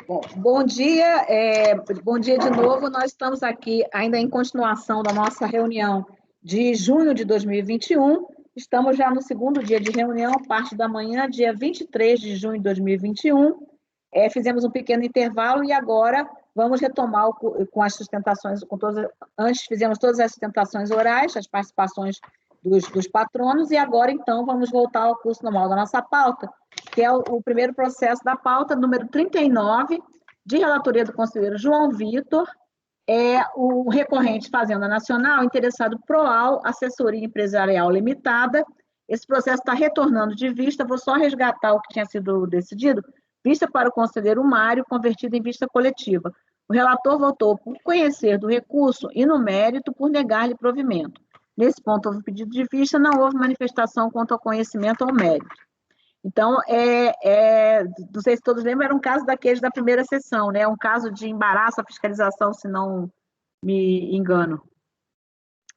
Bom dia de novo. Nós estamos aqui ainda em continuação da nossa reunião de junho de 2021. Estamos já no segundo dia de reunião, parte da manhã, dia 23 de junho de 2021. Fizemos um pequeno intervalo e agora vamos retomar com as sustentações, antes fizemos todas as sustentações orais, as participações dos patronos, e agora, então, vamos voltar ao curso normal da nossa pauta, que é o primeiro processo da pauta, número 39, de relatoria do conselheiro João Vitor, o recorrente Fazenda Nacional, interessado Proal, Assessoria Empresarial Limitada. Esse processo está retornando de vista, vou só resgatar o que tinha sido decidido, vista para o conselheiro Mário, convertido em vista coletiva. O relator votou por conhecer do recurso e, no mérito, por negar-lhe provimento. Nesse ponto, houve pedido de vista, não houve manifestação quanto ao conhecimento ou mérito. Então, não sei se todos lembram, era um caso daqueles da primeira sessão, né? Um caso de embaraço à fiscalização, se não me engano.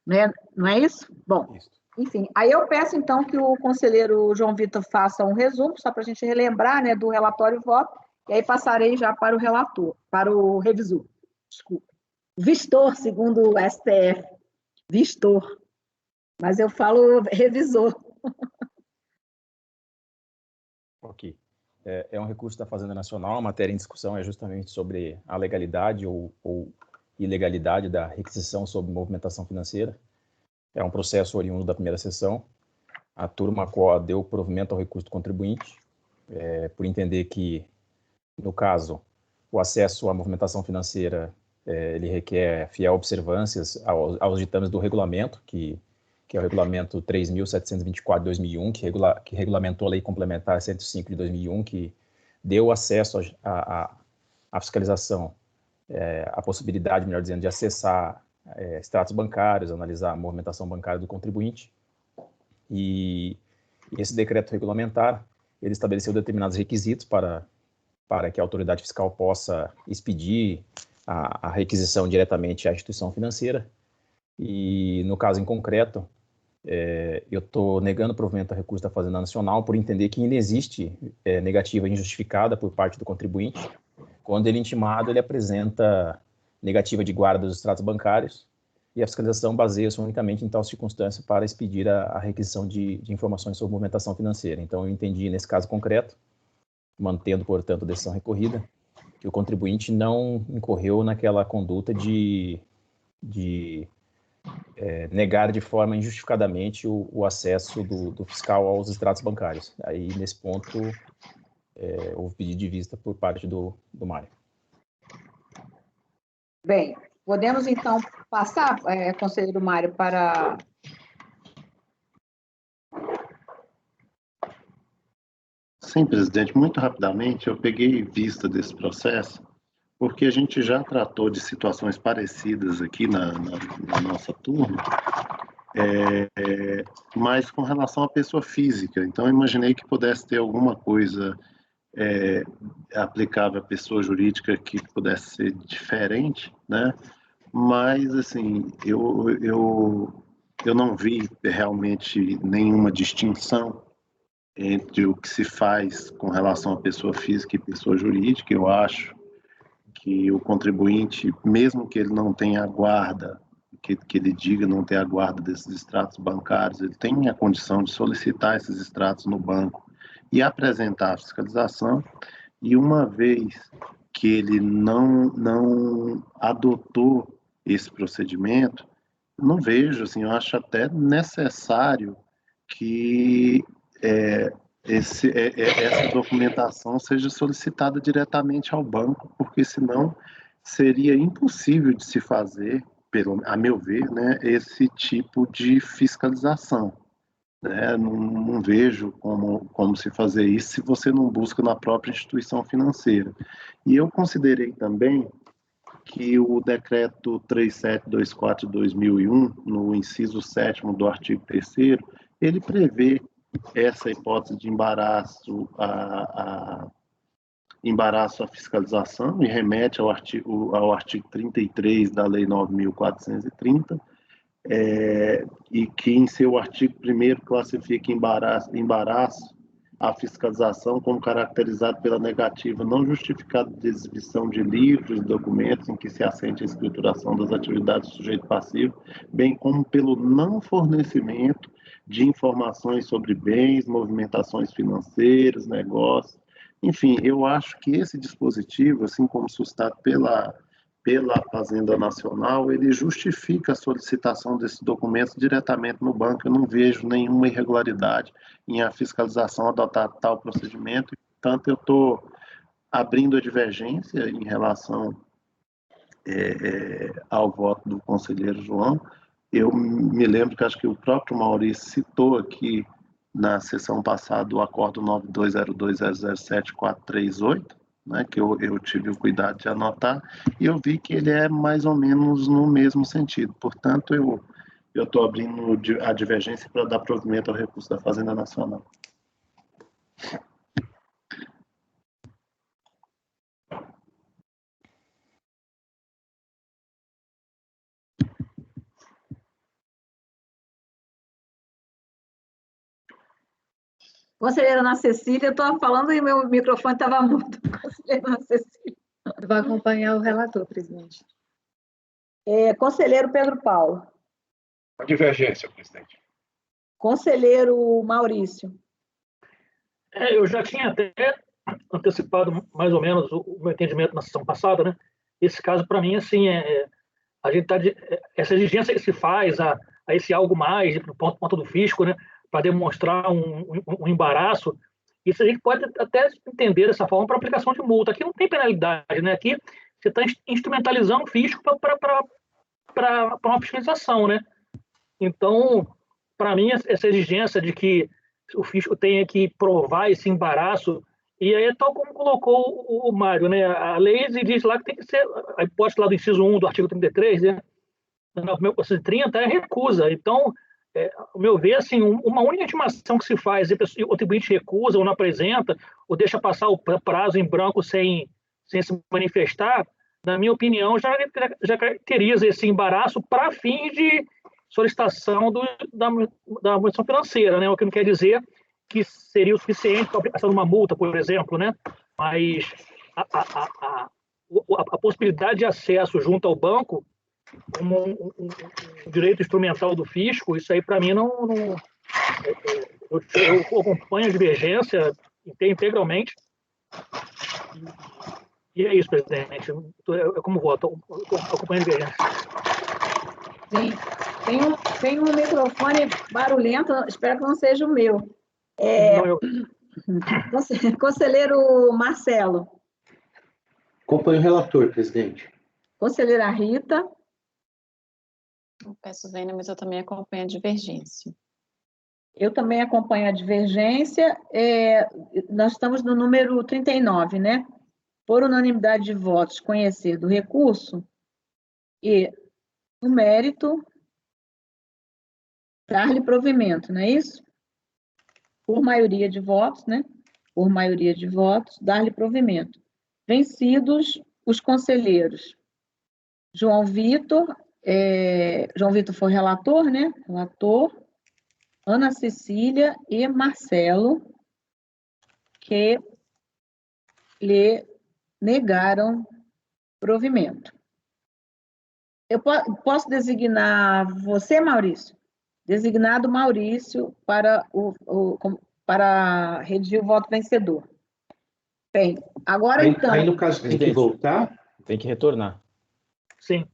Né? Não é isso? Bom, enfim, aí eu peço, então, que o conselheiro João Vitor faça um resumo, só para a gente relembrar, né, do relatório e voto, e aí passarei já para o relator, para o revisor. Desculpa. Vistor, segundo o STF. Vistor. Mas eu falo revisor. Ok. É um recurso da Fazenda Nacional. A matéria em discussão é justamente sobre a legalidade ou ilegalidade da requisição sobre movimentação financeira. É um processo oriundo da primeira sessão. A turma qual deu provimento ao recurso do contribuinte, por entender que, no caso, o acesso à movimentação financeira ele requer fiel observâncias aos ditames do regulamento, que é o regulamento 3.724 de 2001, que regulamentou a lei complementar 105 de 2001, que deu acesso à fiscalização, a possibilidade, melhor dizendo, de acessar extratos bancários, analisar a movimentação bancária do contribuinte. E esse decreto regulamentar, ele estabeleceu determinados requisitos para que a autoridade fiscal possa expedir a requisição diretamente à instituição financeira. E, no caso em concreto, eu estou negando o provimento ao recurso da Fazenda Nacional por entender que inexiste negativa injustificada por parte do contribuinte. Quando ele é intimado, ele apresenta negativa de guarda dos extratos bancários e a fiscalização baseia-se unicamente em tal circunstância para expedir a requisição de informações sobre movimentação financeira. Então, eu entendi, nesse caso concreto, mantendo, portanto, a decisão recorrida, que o contribuinte não incorreu naquela conduta de negar de forma injustificadamente o acesso do fiscal aos extratos bancários. Aí, nesse ponto, houve pedido de vista por parte do Mário. Bem, podemos, então, passar, conselheiro Mário, para... Sim, presidente. Muito rapidamente, eu peguei vista desse processo, porque a gente já tratou de situações parecidas aqui na nossa turma, mas com relação à pessoa física. Então, eu imaginei que pudesse ter alguma coisa aplicável à pessoa jurídica que pudesse ser diferente, né? Mas, assim, eu não vi realmente nenhuma distinção entre o que se faz com relação à pessoa física e pessoa jurídica. Eu acho que o contribuinte, mesmo que ele não tenha a guarda, que ele diga não ter a guarda desses extratos bancários, ele tem a condição de solicitar esses extratos no banco e apresentar a fiscalização, e uma vez que ele não adotou esse procedimento, não vejo, assim, eu acho até necessário que essa documentação seja solicitada diretamente ao banco, porque senão seria impossível de se fazer, a meu ver, né, esse tipo de fiscalização. Né? Não vejo como se fazer isso se você não busca na própria instituição financeira. E eu considerei também que o decreto 3724 de 2001, no inciso 7º do artigo 3º, ele prevê essa hipótese de embaraço à fiscalização e remete ao artigo 33 da Lei 9.430, e que em seu artigo 1º classifica embaraço a fiscalização como caracterizado pela negativa não justificada de exibição de livros e documentos em que se assente a escrituração das atividades do sujeito passivo, bem como pelo não fornecimento de informações sobre bens, movimentações financeiras, negócios. Enfim, eu acho que esse dispositivo, assim como sustentado pela Fazenda Nacional, ele justifica a solicitação desses documentos diretamente no banco. Eu não vejo nenhuma irregularidade em a fiscalização adotar tal procedimento. Portanto, eu estou abrindo a divergência em relação ao voto do conselheiro João. Eu me lembro que acho que o próprio Maurício citou aqui na sessão passada o acordo 9202007438, né, que eu tive o cuidado de anotar, e eu vi que ele é mais ou menos no mesmo sentido. Portanto, eu estou abrindo a divergência para dar provimento ao recurso da Fazenda Nacional. Conselheira Ana Cecília, eu estou falando e meu microfone estava mudo. Conselheira Ana Cecília. Vai acompanhar o relator, presidente. Conselheiro Pedro Paulo. A divergência, presidente. Conselheiro Maurício. Eu já tinha até antecipado mais ou menos o meu entendimento na sessão passada, né? Esse caso, para mim, assim, a gente essa exigência que se faz a esse algo mais, para o ponto do fisco, né? Para demonstrar um embaraço, isso a gente pode até entender dessa forma para aplicação de multa. Aqui não tem penalidade, né? Aqui você está instrumentalizando o fisco para uma fiscalização, né? Então, para mim, essa exigência de que o fisco tenha que provar esse embaraço, e aí é tal como colocou o Mário, né? A lei diz lá que tem que ser, a hipótese lá do inciso 1 do artigo 33, né? Na 9.430 é recusa. Então, ao meu ver, assim, uma única intimação que se faz e o atribuinte recusa ou não apresenta, ou deixa passar o prazo em branco sem se manifestar, na minha opinião, já caracteriza esse embaraço para fins de solicitação da munição financeira, né? O que não quer dizer que seria o suficiente para a aplicação de uma multa, por exemplo, né? Mas a possibilidade de acesso junto ao banco como um direito instrumental do fisco, isso aí para mim não eu acompanho a divergência integralmente. E é isso, presidente. Eu como voto, eu acompanho a divergência. Sim, tem um microfone barulhento, espero que não seja o meu. Conselheiro Marcelo. Acompanho o relator, presidente. Conselheira Rita. Eu peço vênia, mas eu também acompanho a divergência. Eu também acompanho a divergência. Nós estamos no número 39, né? Por unanimidade de votos, conhecer do recurso e, no mérito, dar-lhe provimento, não é isso? Por maioria de votos, né? Por maioria de votos, dar-lhe provimento. Vencidos os conselheiros. João Vitor foi relator, né? Relator. Ana Cecília e Marcelo, que lhe negaram provimento. Eu posso designar você, Maurício? Designado Maurício para redigir o voto vencedor. Bem, agora então... Aí, no caso, tem que voltar? Tem que retornar. Sim.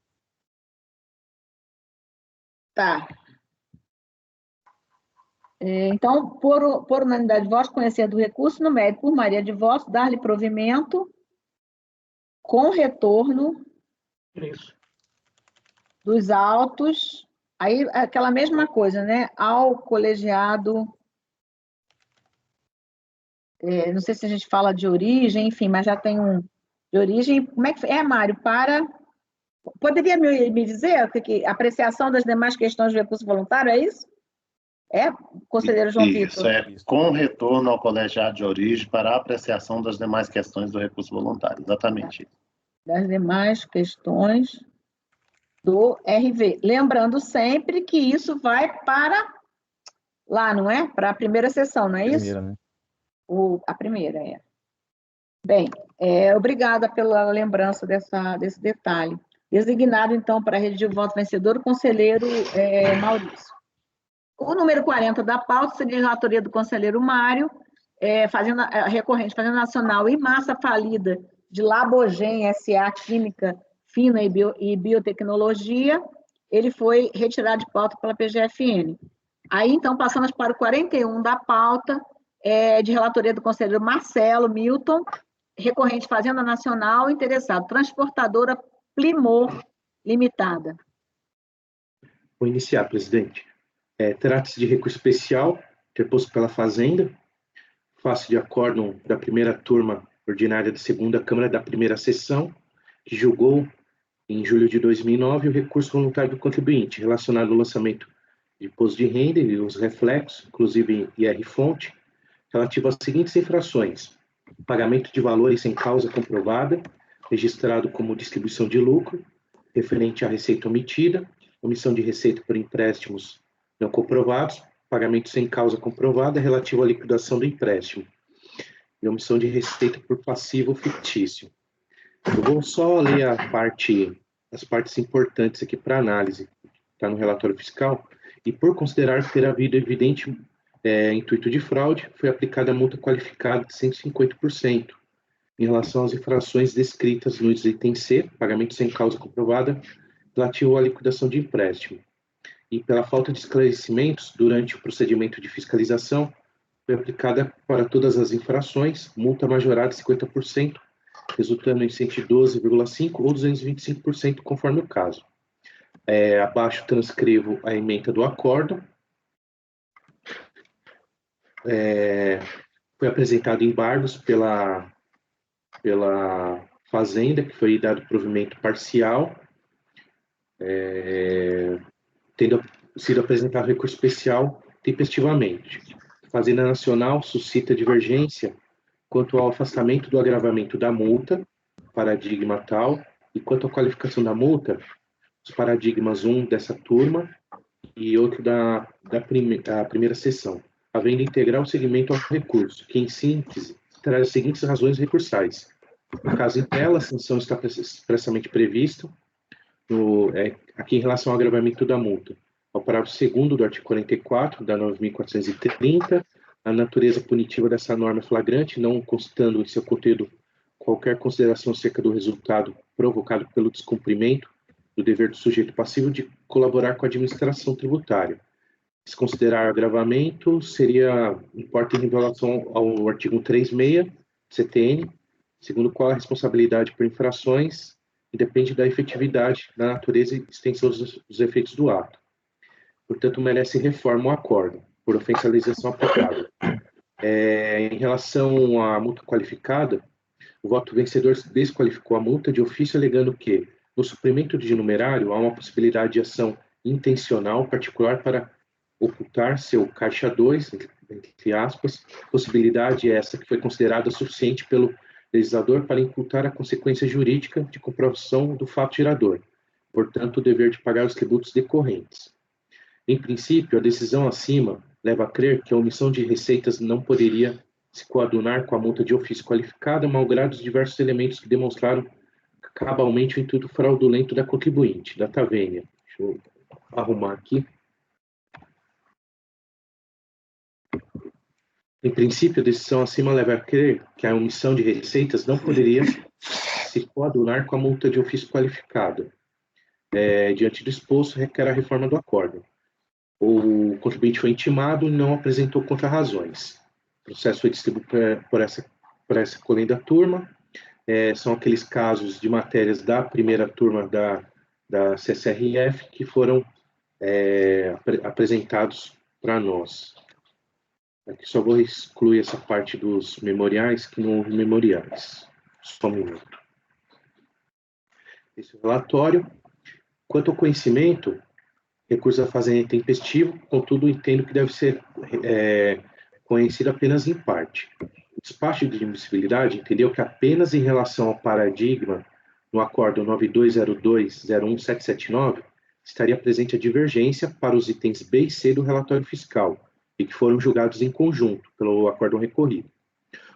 Tá. Então, por unanimidade de votos, conhecer do recurso, no mérito, por maioria de votos, dar-lhe provimento com retorno Isso. dos autos, aí aquela mesma coisa, né? Ao colegiado, não sei se a gente fala de origem, enfim, mas já tem um de origem. Como é que Mário, poderia me dizer apreciação das demais questões do recurso voluntário, é isso? Conselheiro João Vitor? Isso, com retorno ao colegiado de origem para a apreciação das demais questões do recurso voluntário, exatamente. Das demais questões do RV. Lembrando sempre que isso vai para lá, não é? Para a primeira sessão, não é isso? Primeira, né? A primeira é. Bem, obrigada pela lembrança desse detalhe. Designado, então, para a rede de voto vencedor, o conselheiro Maurício. O número 40 da pauta seria a relatoria do conselheiro Mário, recorrente Fazenda Nacional e massa falida de Labogen S.A. Química Fina e Biotecnologia. Ele foi retirado de pauta pela PGFN. Aí, então, passamos para o 41 da pauta, de relatoria do conselheiro Marcelo Milton, recorrente Fazenda Nacional, interessado, transportadora Plimor Limitada. Vou iniciar, presidente. Trata-se de recurso especial, interposto pela Fazenda, face de acórdão da primeira turma ordinária da segunda Câmara da primeira sessão, que julgou, em julho de 2009, o recurso voluntário do contribuinte relacionado ao lançamento de imposto de renda e os reflexos, inclusive IR-fonte, relativo às seguintes infrações: pagamento de valores sem causa comprovada, registrado como distribuição de lucro, referente à receita omitida, omissão de receita por empréstimos não comprovados, pagamento sem causa comprovada relativo à liquidação do empréstimo, e omissão de receita por passivo fictício. Eu vou só ler as partes importantes aqui para análise, está no relatório fiscal, e por considerar ter havido evidente intuito de fraude, foi aplicada a multa qualificada de 150% em relação às infrações descritas nos itens C, pagamento sem causa comprovada, relativo à liquidação de empréstimo. E pela falta de esclarecimentos durante o procedimento de fiscalização, foi aplicada para todas as infrações, multa majorada de 50%, resultando em 112,5% ou 225%, conforme o caso. Abaixo transcrevo a ementa do acórdão. Foi apresentado embargos pela Fazenda, que foi dado provimento parcial, tendo sido apresentado recurso especial tempestivamente. Fazenda Nacional suscita divergência quanto ao afastamento do agravamento da multa, paradigma tal, e quanto à qualificação da multa, os paradigmas 1 dessa turma e outro da primeira sessão, havendo integral seguimento ao recurso, que, em síntese, traz as seguintes razões recursais. No caso em tela, a sanção está expressamente prevista, aqui em relação ao agravamento da multa, ao parágrafo 2º do artigo 44 da 9.430, a natureza punitiva dessa norma é flagrante, não constando em seu conteúdo qualquer consideração acerca do resultado provocado pelo descumprimento do dever do sujeito passivo de colaborar com a administração tributária. Se considerar agravamento, importa em relação ao artigo 136 CTN, segundo o qual a responsabilidade por infrações independe da efetividade, da natureza e extensão dos efeitos do ato. Portanto, merece reforma o acórdão, por ofensa à legislação aplicável. Em relação à multa qualificada, o voto vencedor desqualificou a multa de ofício, alegando que, no suprimento de numerário, há uma possibilidade de ação intencional particular para ocultar seu caixa 2, entre aspas, possibilidade essa que foi considerada suficiente pelo legislador para imputar a consequência jurídica de comprovação do fato gerador, portanto, o dever de pagar os tributos decorrentes. Em princípio, a decisão acima leva a crer que a omissão de receitas não poderia se coadunar com a multa de ofício qualificada, malgrado os diversos elementos que demonstraram cabalmente o intuito fraudulento da contribuinte, da Tavênia. Deixa eu arrumar aqui. Em princípio, a decisão acima leva a crer que a omissão de receitas não poderia se coadunar com a multa de ofício qualificada. Diante do exposto, requer a reforma do acórdão. O contribuinte foi intimado e não apresentou contrarrazões. O processo foi distribuído por essa colenda turma. São aqueles casos de matérias da primeira turma da CSRF que foram apresentados para nós. Aqui só vou excluir essa parte dos memoriais, que não houve memoriais. Só um minuto. Esse é o relatório. Quanto ao conhecimento, recurso da Fazenda é tempestivo, contudo, entendo que deve ser conhecido apenas em parte. O despacho de admissibilidade entendeu que apenas em relação ao paradigma no acórdão 9202-01779 estaria presente a divergência para os itens B e C do relatório fiscal, e que foram julgados em conjunto pelo acórdão recorrido.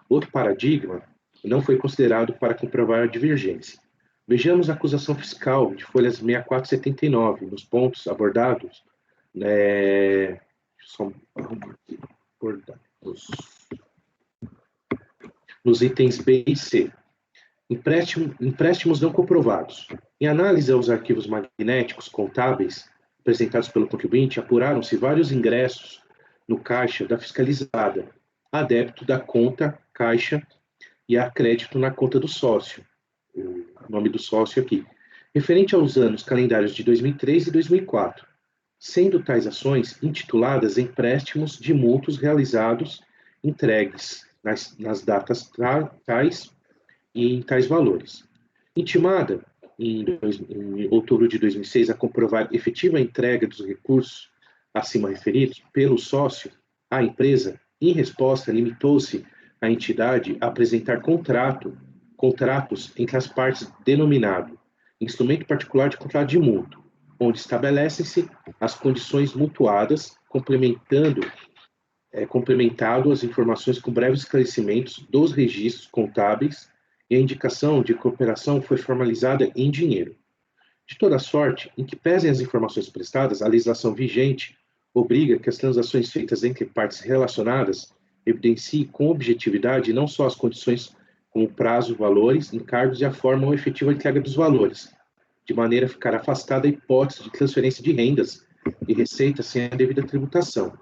Outro paradigma não foi considerado para comprovar a divergência. Vejamos a acusação fiscal de folhas 64 e 79, nos pontos abordados, nos itens B e C. Empréstimos não comprovados. Em análise aos arquivos magnéticos contábeis apresentados pelo contribuinte, apuraram-se vários ingressos no caixa da fiscalizada, a débito da conta caixa e a crédito na conta do sócio, o nome do sócio aqui, referente aos anos calendários de 2003 e 2004, sendo tais ações intituladas empréstimos de mútuos realizados, entregues nas datas tais e em tais valores. Intimada em outubro de 2006 a comprovar efetiva entrega dos recursos acima referidos pelo sócio à empresa, em resposta, limitou-se a entidade a apresentar contratos entre as partes denominado instrumento particular de contrato de mútuo, onde estabelecem-se as condições mutuadas, complementado as informações com breves esclarecimentos dos registros contábeis e a indicação de que a operação foi formalizada em dinheiro. De toda sorte, em que pesem as informações prestadas, a legislação vigente obriga que as transações feitas entre partes relacionadas evidenciem com objetividade não só as condições como prazo, valores, encargos e a forma ou efetiva entrega dos valores, de maneira a ficar afastada a hipótese de transferência de rendas e receitas sem a devida tributação.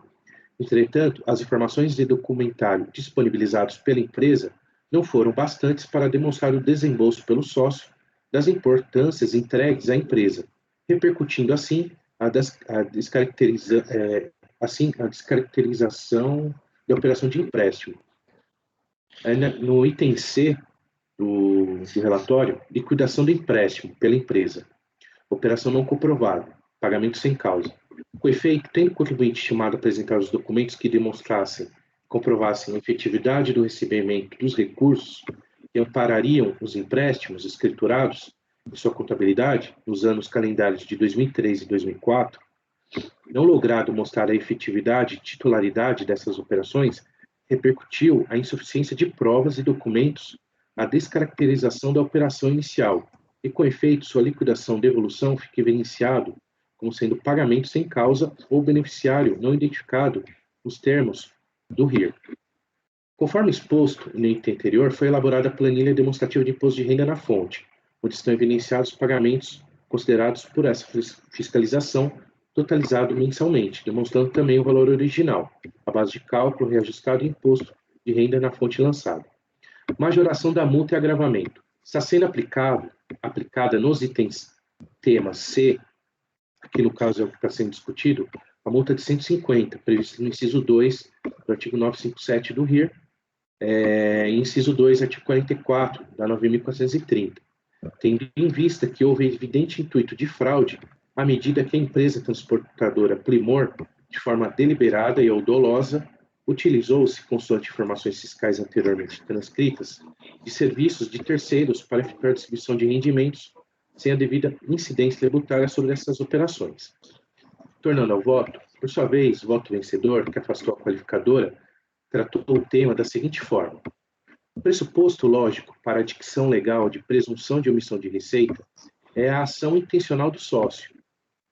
Entretanto, as informações de documentário disponibilizados pela empresa não foram bastantes para demonstrar o desembolso pelo sócio das importâncias entregues à empresa, repercutindo assim a descaracterização da operação de empréstimo. No item C do relatório, liquidação do empréstimo pela empresa, operação não comprovada, pagamento sem causa. Com efeito, tendo o contribuinte estimado apresentar os documentos que comprovassem a efetividade do recebimento dos recursos que amparariam os empréstimos escriturados em sua contabilidade nos anos calendários de 2003 e 2004, não logrado mostrar a efetividade e titularidade dessas operações, repercutiu a insuficiência de provas e documentos, a descaracterização da operação inicial, e com efeito sua liquidação devolução fica evidenciado como sendo pagamento sem causa ou beneficiário não identificado nos termos do RIR. Conforme exposto no item anterior, foi elaborada a planilha demonstrativa de imposto de renda na fonte, onde estão evidenciados os pagamentos considerados por essa fiscalização totalizado mensalmente, demonstrando também o valor original, a base de cálculo, reajustado e imposto de renda na fonte lançada. Majoração da multa e agravamento. Está sendo aplicada nos itens tema C, aqui no caso é o que está sendo discutido, a multa de 150, prevista no inciso 2 do artigo 957 do RIR, inciso 2, artigo 44 da 9.430, tendo em vista que houve evidente intuito de fraude à medida que a empresa transportadora Primor, de forma deliberada e ou dolosa, utilizou-se, consoante informações fiscais anteriormente transcritas, de serviços de terceiros para efetuar a distribuição de rendimentos sem a devida incidência tributária sobre essas operações. Tornando ao voto, por sua vez, o voto vencedor, que afastou a qualificadora, tratou o tema da seguinte forma: o pressuposto lógico para a dicção legal de presunção de omissão de receita é a ação intencional do sócio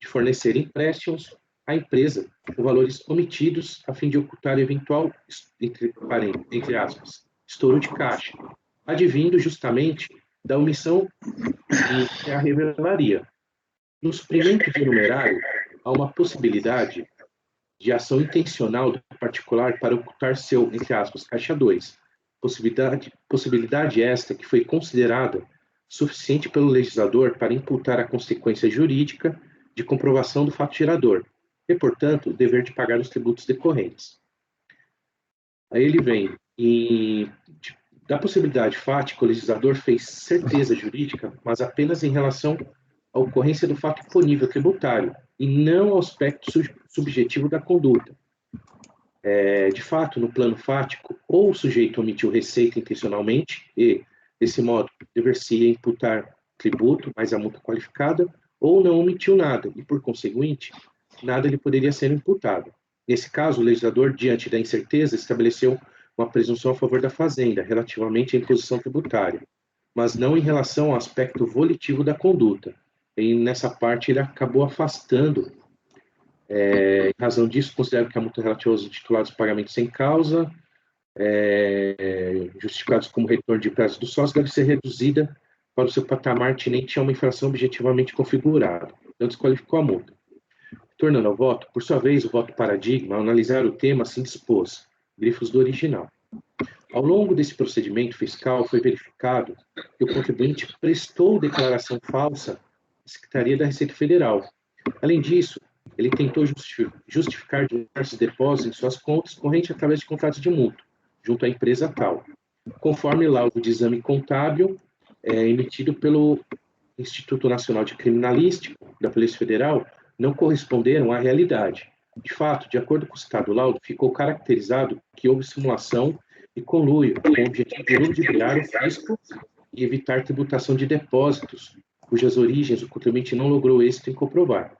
de fornecer empréstimos à empresa com valores omitidos a fim de ocultar eventual, entre aspas, estouro de caixa, advindo justamente da omissão que a revelaria. No suprimento de numerário, há uma possibilidade de ação intencional do particular para ocultar seu, entre aspas, caixa 2. Possibilidade esta que foi considerada suficiente pelo legislador para imputar a consequência jurídica de comprovação do fato gerador, e, portanto, o dever de pagar os tributos decorrentes. Aí ele vem, da possibilidade fática, o legislador fez certeza jurídica, mas apenas em relação à ocorrência do fato imponível tributário, e não ao aspecto subjetivo da conduta. De fato, no plano fático, ou o sujeito omitiu receita intencionalmente e, desse modo, dever-se imputar tributo mais a multa qualificada, ou não omitiu nada e, por conseguinte, nada lhe poderia ser imputado. Nesse caso, o legislador, diante da incerteza, estabeleceu uma presunção a favor da fazenda, relativamente à imposição tributária, mas não em relação ao aspecto volitivo da conduta. E nessa parte ele acabou afastando. Em razão disso, considero que a multa relativa aos intitulados pagamentos sem causa, justificados como retorno de prazo do sócio, deve ser reduzida para o seu patamar tinente a uma infração objetivamente configurada. Então, desqualificou a multa. Tornando ao voto, por sua vez, o voto paradigma, ao analisar o tema, assim dispôs, grifos do original. Ao longo desse procedimento fiscal, foi verificado que o contribuinte prestou declaração falsa à Secretaria da Receita Federal. Além disso, ele tentou justificar diversos depósitos em suas contas correntes através de contratos de mútuo, junto à empresa tal, conforme laudo de exame contábil emitido pelo Instituto Nacional de Criminalística da Polícia Federal, não corresponderam à realidade. De fato, de acordo com o citado laudo, ficou caracterizado que houve simulação e conluio com o objetivo de ludibriar o fisco e evitar tributação de depósitos, cujas origens o contribuinte não logrou êxito em comprovar.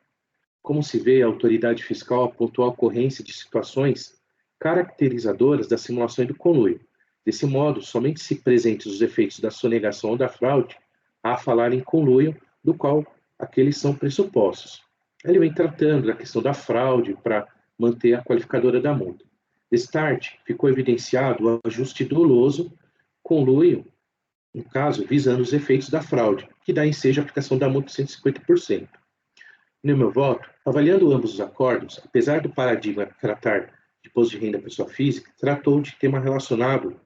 Como se vê, a autoridade fiscal apontou a ocorrência de situações caracterizadoras da simulação e do conluio. Desse modo, somente se presentes os efeitos da sonegação ou da fraude, há a falar em conluio, do qual aqueles são pressupostos. Ele vem tratando da questão da fraude para manter a qualificadora da multa. Destarte, ficou evidenciado o ajuste doloso, conluio, no caso, visando os efeitos da fraude, que daí seja a aplicação da multa de 150%. No meu voto, avaliando ambos os acordos, apesar do paradigma tratar de imposto de renda da pessoa física, tratou de tema relacionado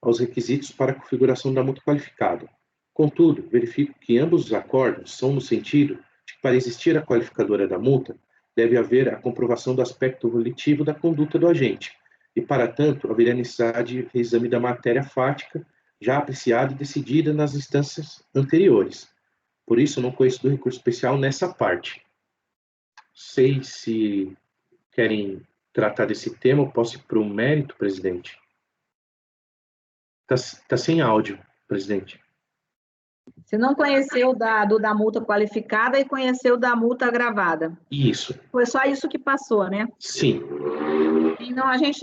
aos requisitos para a configuração da multa qualificada. Contudo, verifico que ambos os acordos são no sentido de que, para existir a qualificadora da multa, deve haver a comprovação do aspecto volitivo da conduta do agente, e, para tanto, haveria necessidade de reexame da matéria fática, já apreciada e decidida nas instâncias anteriores. Por isso, não conheço do recurso especial nessa parte. Sei se querem tratar desse tema, eu posso ir para o mérito, presidente. Tá sem áudio, presidente. Você não conheceu da multa qualificada e conheceu da multa agravada. Isso. Foi só isso que passou, né? Sim. Então, a gente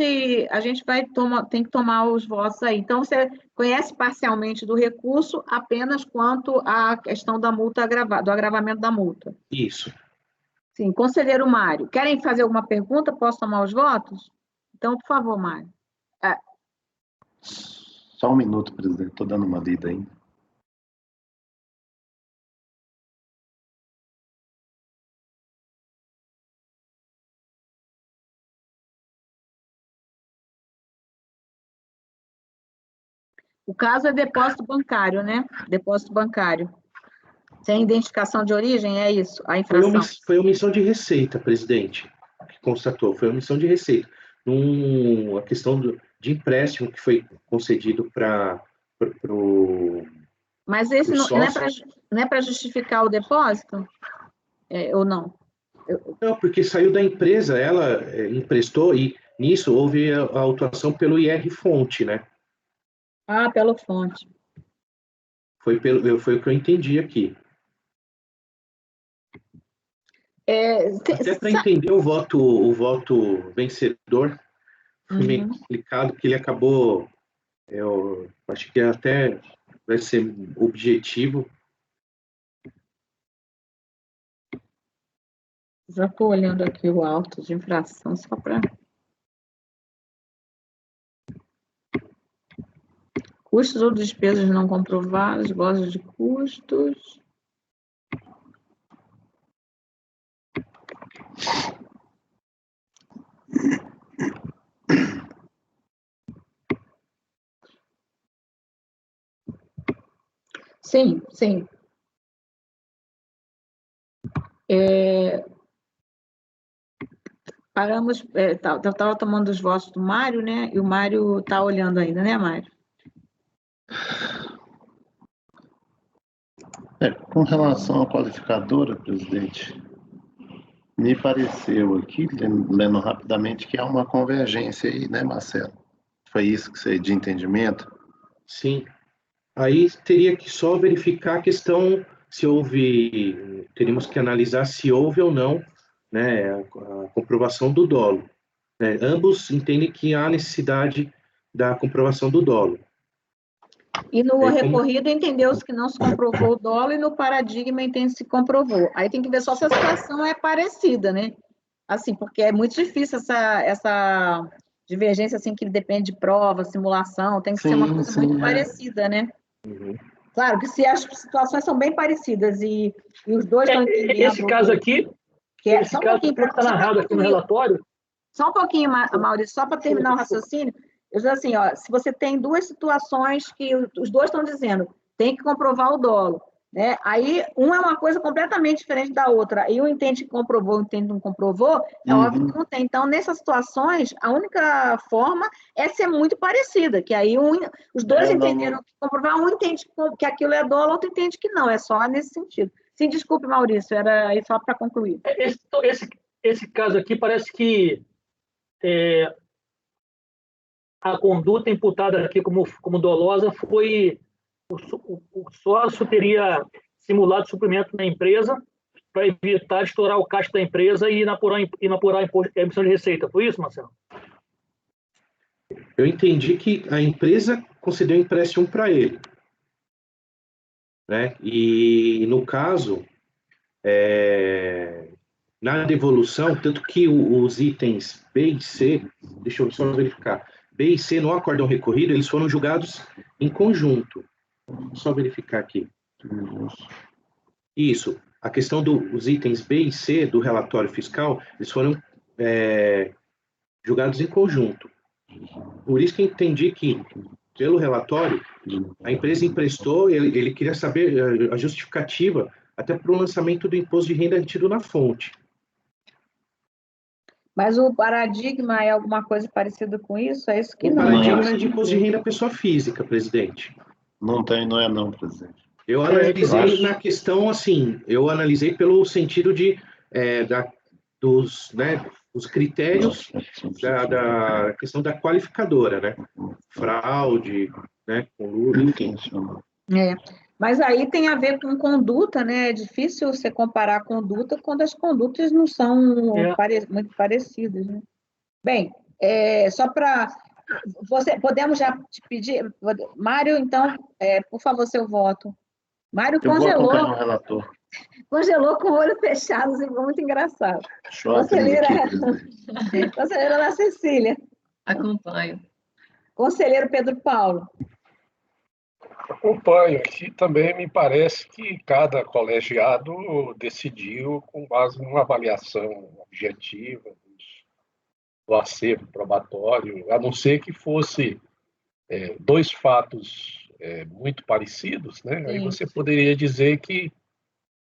tem que tomar os votos aí. Então, você conhece parcialmente do recurso apenas quanto à questão da multa agravada, do agravamento da multa. Isso. Sim, conselheiro Mário, querem fazer alguma pergunta? Posso tomar os votos? Então, por favor, Mário. Só um minuto, presidente. Estou dando uma lida ainda. O caso é depósito bancário, né? Depósito bancário. Sem identificação de origem, é isso, a infração. Foi omissão de receita, presidente, que constatou. Foi omissão de receita. A questão de empréstimo que foi concedido para o Mas esse não é para justificar o depósito? Ou não? Não, porque saiu da empresa, ela emprestou e nisso houve a autuação pelo IR-fonte, né? Ah, pelo fonte. Foi o que eu entendi aqui. Até para entender o voto vencedor, foi meio complicado, porque ele acabou, eu acho que até vai ser objetivo. Já estou olhando aqui o auto de infração, só para... Custos ou despesas não comprovadas, goza de custos. Sim, sim. Paramos, estava tomando os votos do Mário, né? E o Mário está olhando ainda, né, Mário? Com relação à qualificadora, presidente, me pareceu aqui, lendo rapidamente, que há uma convergência aí, né, Marcelo? Foi isso que você de entendimento? Sim. Aí teria que só verificar a questão se houve, teríamos que analisar se houve ou não, né, a comprovação do dolo. Ambos entendem que há necessidade da comprovação do dolo. E no Como- recorrido entendeu-se que não se comprovou o dolo e no paradigma entende se comprovou. Aí tem que ver só se a situação é parecida, né? Assim, porque é muito difícil essa divergência assim que depende de prova, simulação, tem que ser uma Sim, coisa sim, muito é. parecida, né? Uhum. Claro que se as situações são bem parecidas e os dois estão entendendo... Esse caso aqui, Só um pouquinho, está narrado aqui no relatório. só um pouquinho, Maurício, só para terminar o raciocínio, eu digo assim, ó, se você tem duas situações que os dois estão dizendo, tem que comprovar o dolo, né? Aí, uma é uma coisa completamente diferente da outra, e um entende que comprovou, um entende que não comprovou, é óbvio que não tem. Então, nessas situações, a única forma é ser muito parecida, que aí os dois entenderam que comprovar, um entende que aquilo é dolo, outro entende que não, é só nesse sentido. Sim, desculpe, Maurício, era aí só para concluir. Esse caso aqui parece que a conduta imputada aqui como dolosa foi o sócio teria simulado suprimento na empresa para evitar estourar o caixa da empresa e inapurar a emissão de receita. Foi isso, Marcelo? Eu entendi que a empresa concedeu empréstimo para ele, né? E no caso, na devolução, tanto que os itens B e C, deixa eu só verificar, B e C no acórdão recorrido, eles foram julgados em conjunto. Só verificar aqui. Isso. A questão dos itens B e C do relatório fiscal, eles foram julgados em conjunto. Por isso que entendi que, pelo relatório, a empresa emprestou, ele queria saber a justificativa até para o lançamento do imposto de renda retido na fonte. Mas o paradigma é alguma coisa parecida com isso? É isso que O não. paradigma é de imposto de renda pessoa física, presidente. Não tem, não é não, presidente. Eu analisei na questão, assim, eu analisei pelo sentido de, os critérios da questão da qualificadora, né? Fraude, né? Conluio. Mas aí tem a ver com conduta, né? É difícil você comparar a conduta quando as condutas não são muito parecidas, né? Bem, só para... Podemos já te pedir... Mário, então, por favor, seu voto. Mário congelou. Eu vou acompanhar o relator. Congelou com o olho fechado, assim, ficou muito engraçado. Deixa eu abrir aqui, presidente. Conselheira Ana Cecília. Acompanho. Conselheiro Pedro Paulo. Acompanho. Aqui também me parece que cada colegiado decidiu com base numa avaliação objetiva do acervo probatório, a não ser que fosse dois fatos muito parecidos, né? Aí você poderia dizer que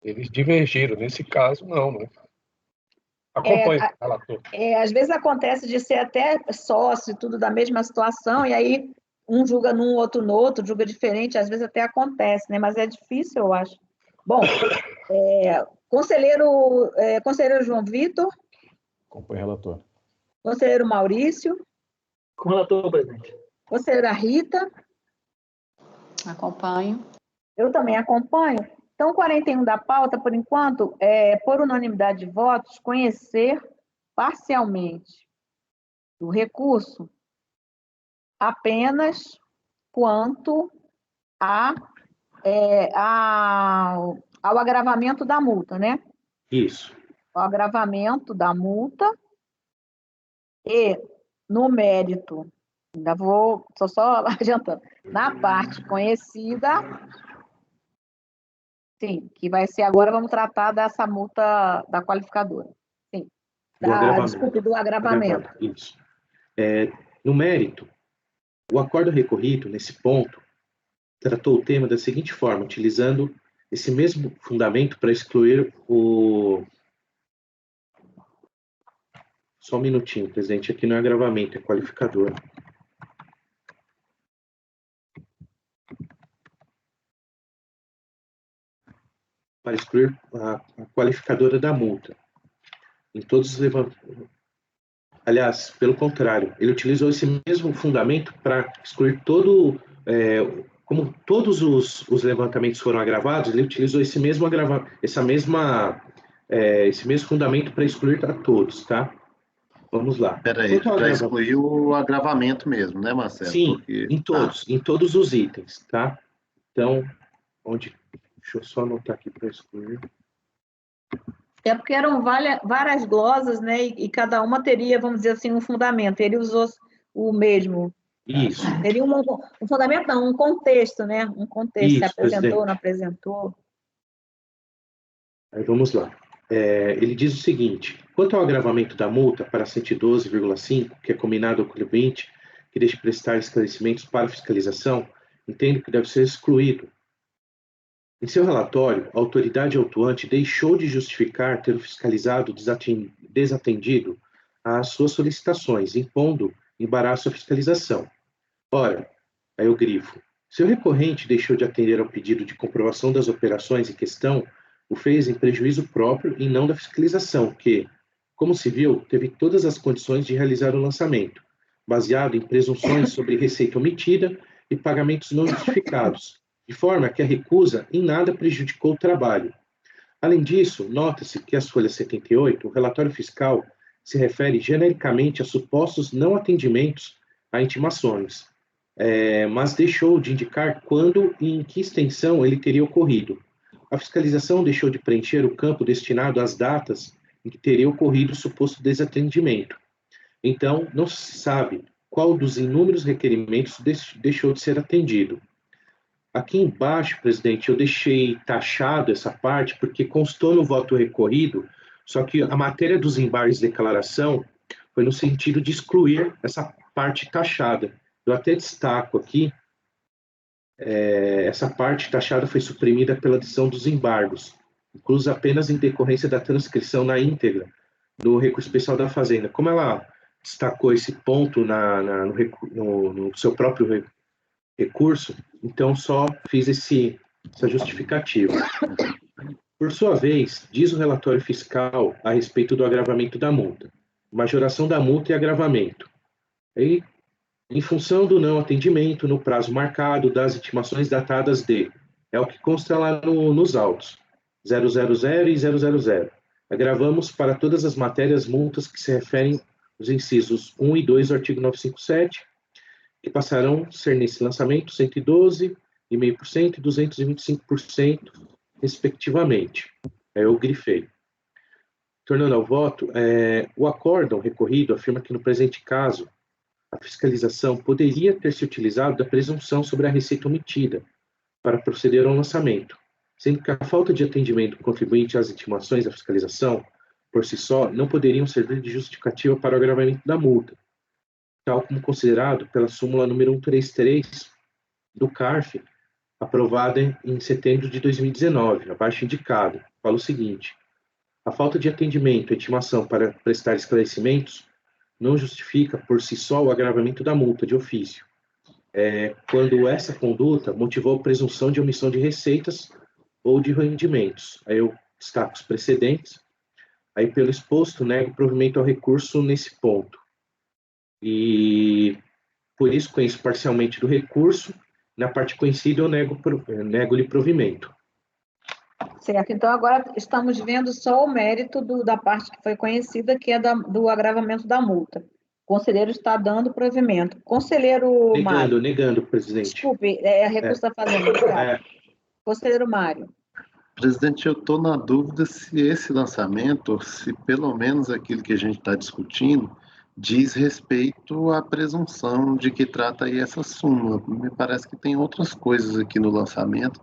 eles divergiram. Nesse caso, não, né? Acompanho o relator. Às vezes acontece de ser até sócio, tudo da mesma situação, e aí um julga num, outro no outro, julga diferente, às vezes até acontece, né? Mas é difícil, eu acho. Bom, conselheiro João Vitor. Acompanho o relator. Conselheiro Maurício. Com o relator, presidente. Conselheira Rita. Acompanho. Eu também acompanho. Então, 41 da pauta, por enquanto, por unanimidade de votos, conhecer parcialmente o recurso apenas quanto ao agravamento da multa, né? Isso. O agravamento da multa e, no mérito, ainda vou, só adiantando, na parte conhecida, sim, que vai ser agora, vamos tratar dessa multa da qualificadora. Sim. Desculpe, do agravamento. Isso. No mérito, o acordo recorrido, nesse ponto, tratou o tema da seguinte forma, utilizando esse mesmo fundamento para excluir o... Só um minutinho, presidente, aqui não é agravamento, é qualificador. Para excluir a qualificadora da multa. Em todos os levantamentos. Aliás, pelo contrário, ele utilizou esse mesmo fundamento para excluir como todos os levantamentos foram agravados, ele utilizou esse mesmo fundamento para excluir a todos, tá? Vamos lá. Peraí, para excluir o agravamento mesmo, né, Marcelo? Sim, porque... em todos os itens, tá? Então, deixa eu só anotar aqui para excluir. É porque eram várias glosas, né? E cada uma teria, vamos dizer assim, um fundamento. Ele usou o mesmo. Isso. Teria um fundamento, não, um contexto, né? Um contexto, se Isso, apresentou, presidente. não apresentou. Aí vamos lá. Ele diz o seguinte: quanto ao agravamento da multa para 112,5, que é combinado ao contribuinte que deixe de prestar esclarecimentos para fiscalização, entendo que deve ser excluído. Em seu relatório, a autoridade autuante deixou de justificar ter o fiscalizado desatendido às suas solicitações, impondo embaraço à fiscalização. Ora, aí eu grifo: se o recorrente deixou de atender ao pedido de comprovação das operações em questão, o fez em prejuízo próprio e não da fiscalização, que, como se viu, teve todas as condições de realizar o lançamento, baseado em presunções sobre receita omitida e pagamentos não justificados, de forma que a recusa em nada prejudicou o trabalho. Além disso, nota-se que as folhas 78, o relatório fiscal, se refere genericamente a supostos não atendimentos a intimações, mas deixou de indicar quando e em que extensão ele teria ocorrido. A fiscalização deixou de preencher o campo destinado às datas em que teria ocorrido o suposto desatendimento. Então, não se sabe qual dos inúmeros requerimentos deixou de ser atendido. Aqui embaixo, presidente, eu deixei taxado essa parte porque constou no voto recorrido, só que a matéria dos embargos de declaração foi no sentido de excluir essa parte taxada. Eu até destaco aqui, essa parte taxada foi suprimida pela adição dos embargos, incluso apenas em decorrência da transcrição na íntegra do recurso especial da Fazenda. Como ela destacou esse ponto no seu próprio recurso, então só fiz essa justificativa. Por sua vez, diz o relatório fiscal a respeito do agravamento da multa, majoração da multa e agravamento. E, em função do não atendimento no prazo marcado das intimações datadas é o que consta lá nos autos, 000 e 000. Agravamos para todas as matérias multas que se referem aos incisos 1 e 2 do artigo 957, que passarão a ser nesse lançamento 112,5% e 225%, respectivamente. Eu grifei. Tornando ao voto, o acórdão recorrido afirma que, no presente caso, a fiscalização poderia ter se utilizado da presunção sobre a receita omitida para proceder ao lançamento, sendo que a falta de atendimento do contribuinte às intimações da fiscalização, por si só, não poderiam servir de justificativa para o agravamento da multa, tal como considerado pela súmula número 133 do CARF, aprovada em setembro de 2019, abaixo indicado. Fala o seguinte: a falta de atendimento à intimação para prestar esclarecimentos não justifica por si só o agravamento da multa de ofício, quando essa conduta motivou a presunção de omissão de receitas ou de rendimentos. Aí eu destaco os precedentes. Aí, pelo exposto, nego provimento ao recurso nesse ponto. E, por isso, conheço parcialmente do recurso. Na parte conhecida, eu nego-lhe provimento. Certo, então agora estamos vendo só o mérito da parte que foi conhecida, que é do agravamento da multa. O conselheiro está dando provimento. Conselheiro Mário. Negando, presidente. Desculpe, recurso da Fazenda, obrigado. Conselheiro Mário. Presidente, eu estou na dúvida se esse lançamento, se pelo menos aquilo que a gente está discutindo, diz respeito à presunção de que trata aí essa súmula. Me parece que tem outras coisas aqui no lançamento.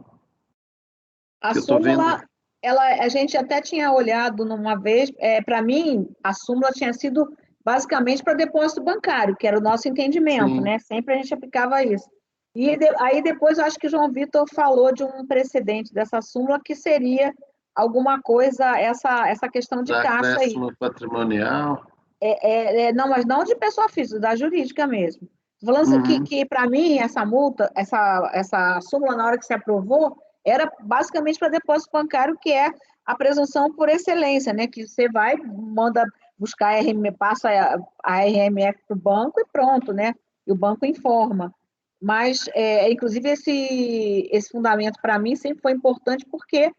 A súmula, a gente até tinha olhado numa vez, para mim, a súmula tinha sido basicamente para depósito bancário, que era o nosso entendimento, Sim. né? Sempre a gente aplicava isso. E aí depois eu acho que o João Vitor falou de um precedente dessa súmula que seria alguma coisa, essa questão de caixa aí. Acréscimo patrimonial. Não, mas não de pessoa física, da jurídica mesmo. Falando que para mim, essa multa, essa súmula, na hora que se aprovou, era basicamente para depósito bancário, que é a presunção por excelência, né? Que você vai, manda buscar a RME, passa a RME para o banco e pronto, né? E o banco informa. Mas, inclusive, esse fundamento para mim sempre foi importante porque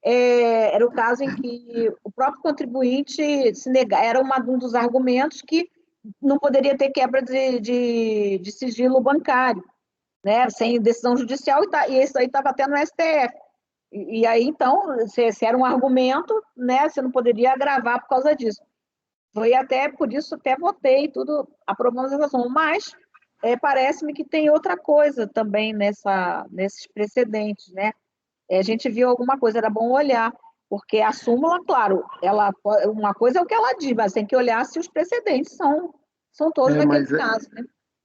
era o caso em que o próprio contribuinte se negar, era um dos argumentos que não poderia ter quebra de sigilo bancário, né, sem decisão judicial, e isso aí estava até no STF. E aí, então, se era um argumento, né, você não poderia agravar por causa disso. Foi até por isso, até votei, tudo, aprovamos a legislação, mas parece-me que tem outra coisa também nesses precedentes, né? A gente viu alguma coisa, era bom olhar, porque a súmula, claro, uma coisa é o que ela diz, mas tem que olhar se os precedentes são todos naquele caso, né?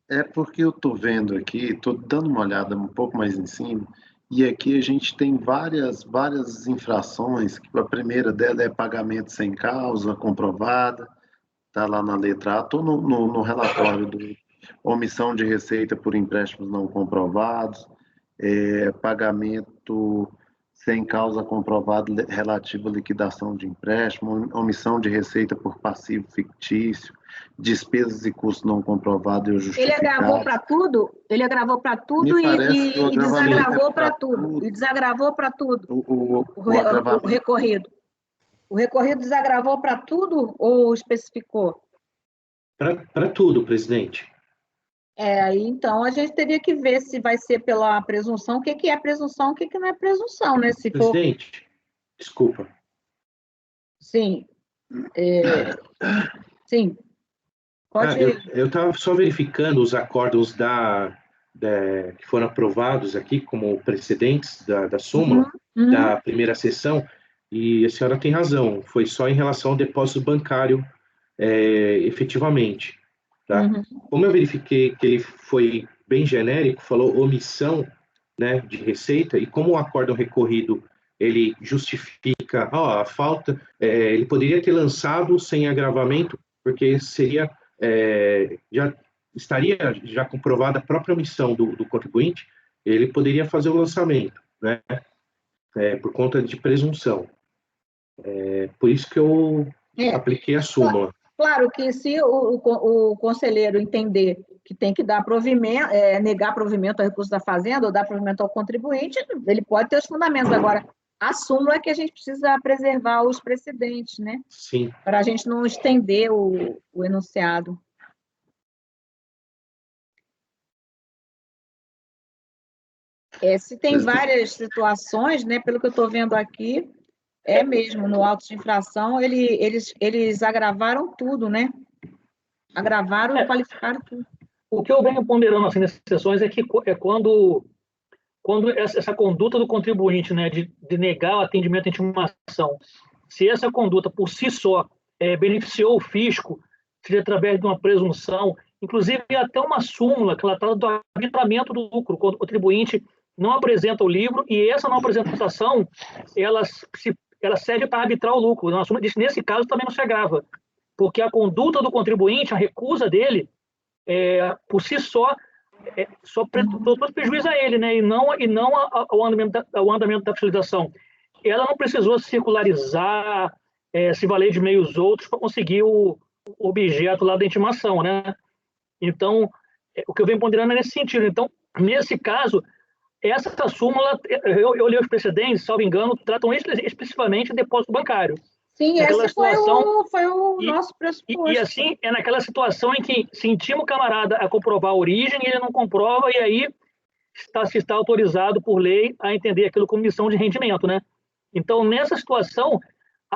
É porque eu estou vendo aqui, estou dando uma olhada um pouco mais em cima, e aqui a gente tem várias infrações, que a primeira dela é pagamento sem causa comprovada, está lá na letra A, estou no relatório do omissão de receita por empréstimos não comprovados, pagamento sem causa comprovada relativo à liquidação de empréstimo, omissão de receita por passivo fictício, despesas e custos não comprovados e justificados. Ele agravou para tudo? Ele agravou para tudo e desagravou para tudo. E desagravou para tudo. O recorrido. O recorrido desagravou para tudo ou especificou? Para tudo, presidente. Aí então a gente teria que ver se vai ser pela presunção, o que é presunção, o que não é presunção, né? Se presidente, desculpa. Sim. Sim. Pode... Eu estava só verificando os acórdãos que foram aprovados aqui como precedentes da súmula, da primeira sessão, e a senhora tem razão, foi só em relação ao depósito bancário efetivamente. Tá? Como eu verifiquei que ele foi bem genérico, falou omissão, né, de receita, e como o acórdão recorrido ele justifica a falta, ele poderia ter lançado sem agravamento, porque seria já estaria já comprovada a própria omissão do contribuinte, ele poderia fazer o lançamento, né, por conta de presunção. Por isso que eu apliquei a súmula. Claro que se o conselheiro entender que tem que dar provimento, negar provimento ao recurso da Fazenda ou dar provimento ao contribuinte, ele pode ter os fundamentos. Agora, a súmula é que a gente precisa preservar os precedentes, né? Sim. Para a gente não estender o enunciado. Se tem várias situações, né? Pelo que eu estou vendo aqui, mesmo, no auto de infração, eles agravaram tudo, né? Agravaram e qualificaram tudo. O que eu venho ponderando assim, nessas sessões é que quando essa conduta do contribuinte, né, de negar o atendimento à intimação, se essa conduta por si só beneficiou o fisco, seja através de uma presunção, inclusive até uma súmula que ela trata do arbitramento do lucro, quando o contribuinte não apresenta o livro e essa não apresentação, ela serve para arbitrar o lucro. Nesse caso também não se agrava, porque a conduta do contribuinte, a recusa dele, por si só trouxe prejuízo a ele, né? e não ao andamento da fiscalização. Ela não precisou circularizar, se valer de meios outros para conseguir o objeto lá da intimação, né? Então, o que eu venho ponderando é nesse sentido. Então, nesse caso, essa súmula, eu li os precedentes, salvo engano, tratam especificamente de depósito bancário. Sim, esse foi o nosso pressuposto. E assim, é naquela situação em que se intima o camarada a comprovar a origem, ele não comprova, e aí se está autorizado por lei a entender aquilo como missão de rendimento, né? Então, nessa situação,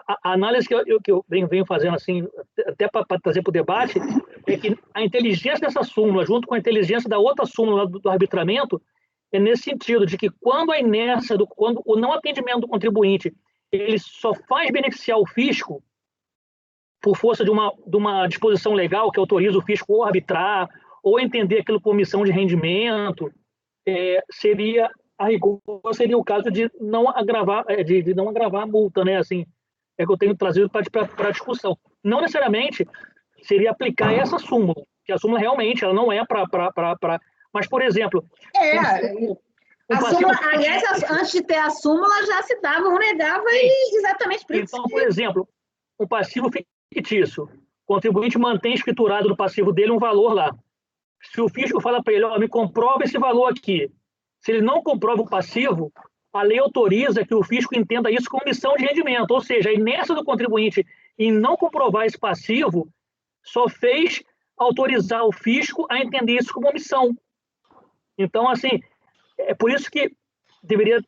a análise que eu venho fazendo, assim, até para trazer para o debate, é que a inteligência dessa súmula, junto com a inteligência da outra súmula do arbitramento, é nesse sentido, de que quando a inércia, quando o não atendimento do contribuinte, ele só faz beneficiar o fisco por força de uma disposição legal que autoriza o fisco ou arbitrar, ou entender aquilo como missão de rendimento, a rigor, seria o caso de não agravar, de não agravar a multa, né? Assim, que eu tenho trazido para a discussão. Não necessariamente seria aplicar essa súmula, que a súmula realmente ela não é para... Mas, por exemplo... Aliás, antes de ter a súmula, já se dava, um negava e exatamente por isso. Então, por exemplo, o passivo fictício. O contribuinte mantém escriturado no passivo dele um valor lá. Se o fisco fala para ele, me comprova esse valor aqui. Se ele não comprova o passivo, a lei autoriza que o fisco entenda isso como omissão de rendimento, ou seja, a inércia do contribuinte em não comprovar esse passivo só fez autorizar o fisco a entender isso como omissão. Então, assim, é por isso que deveria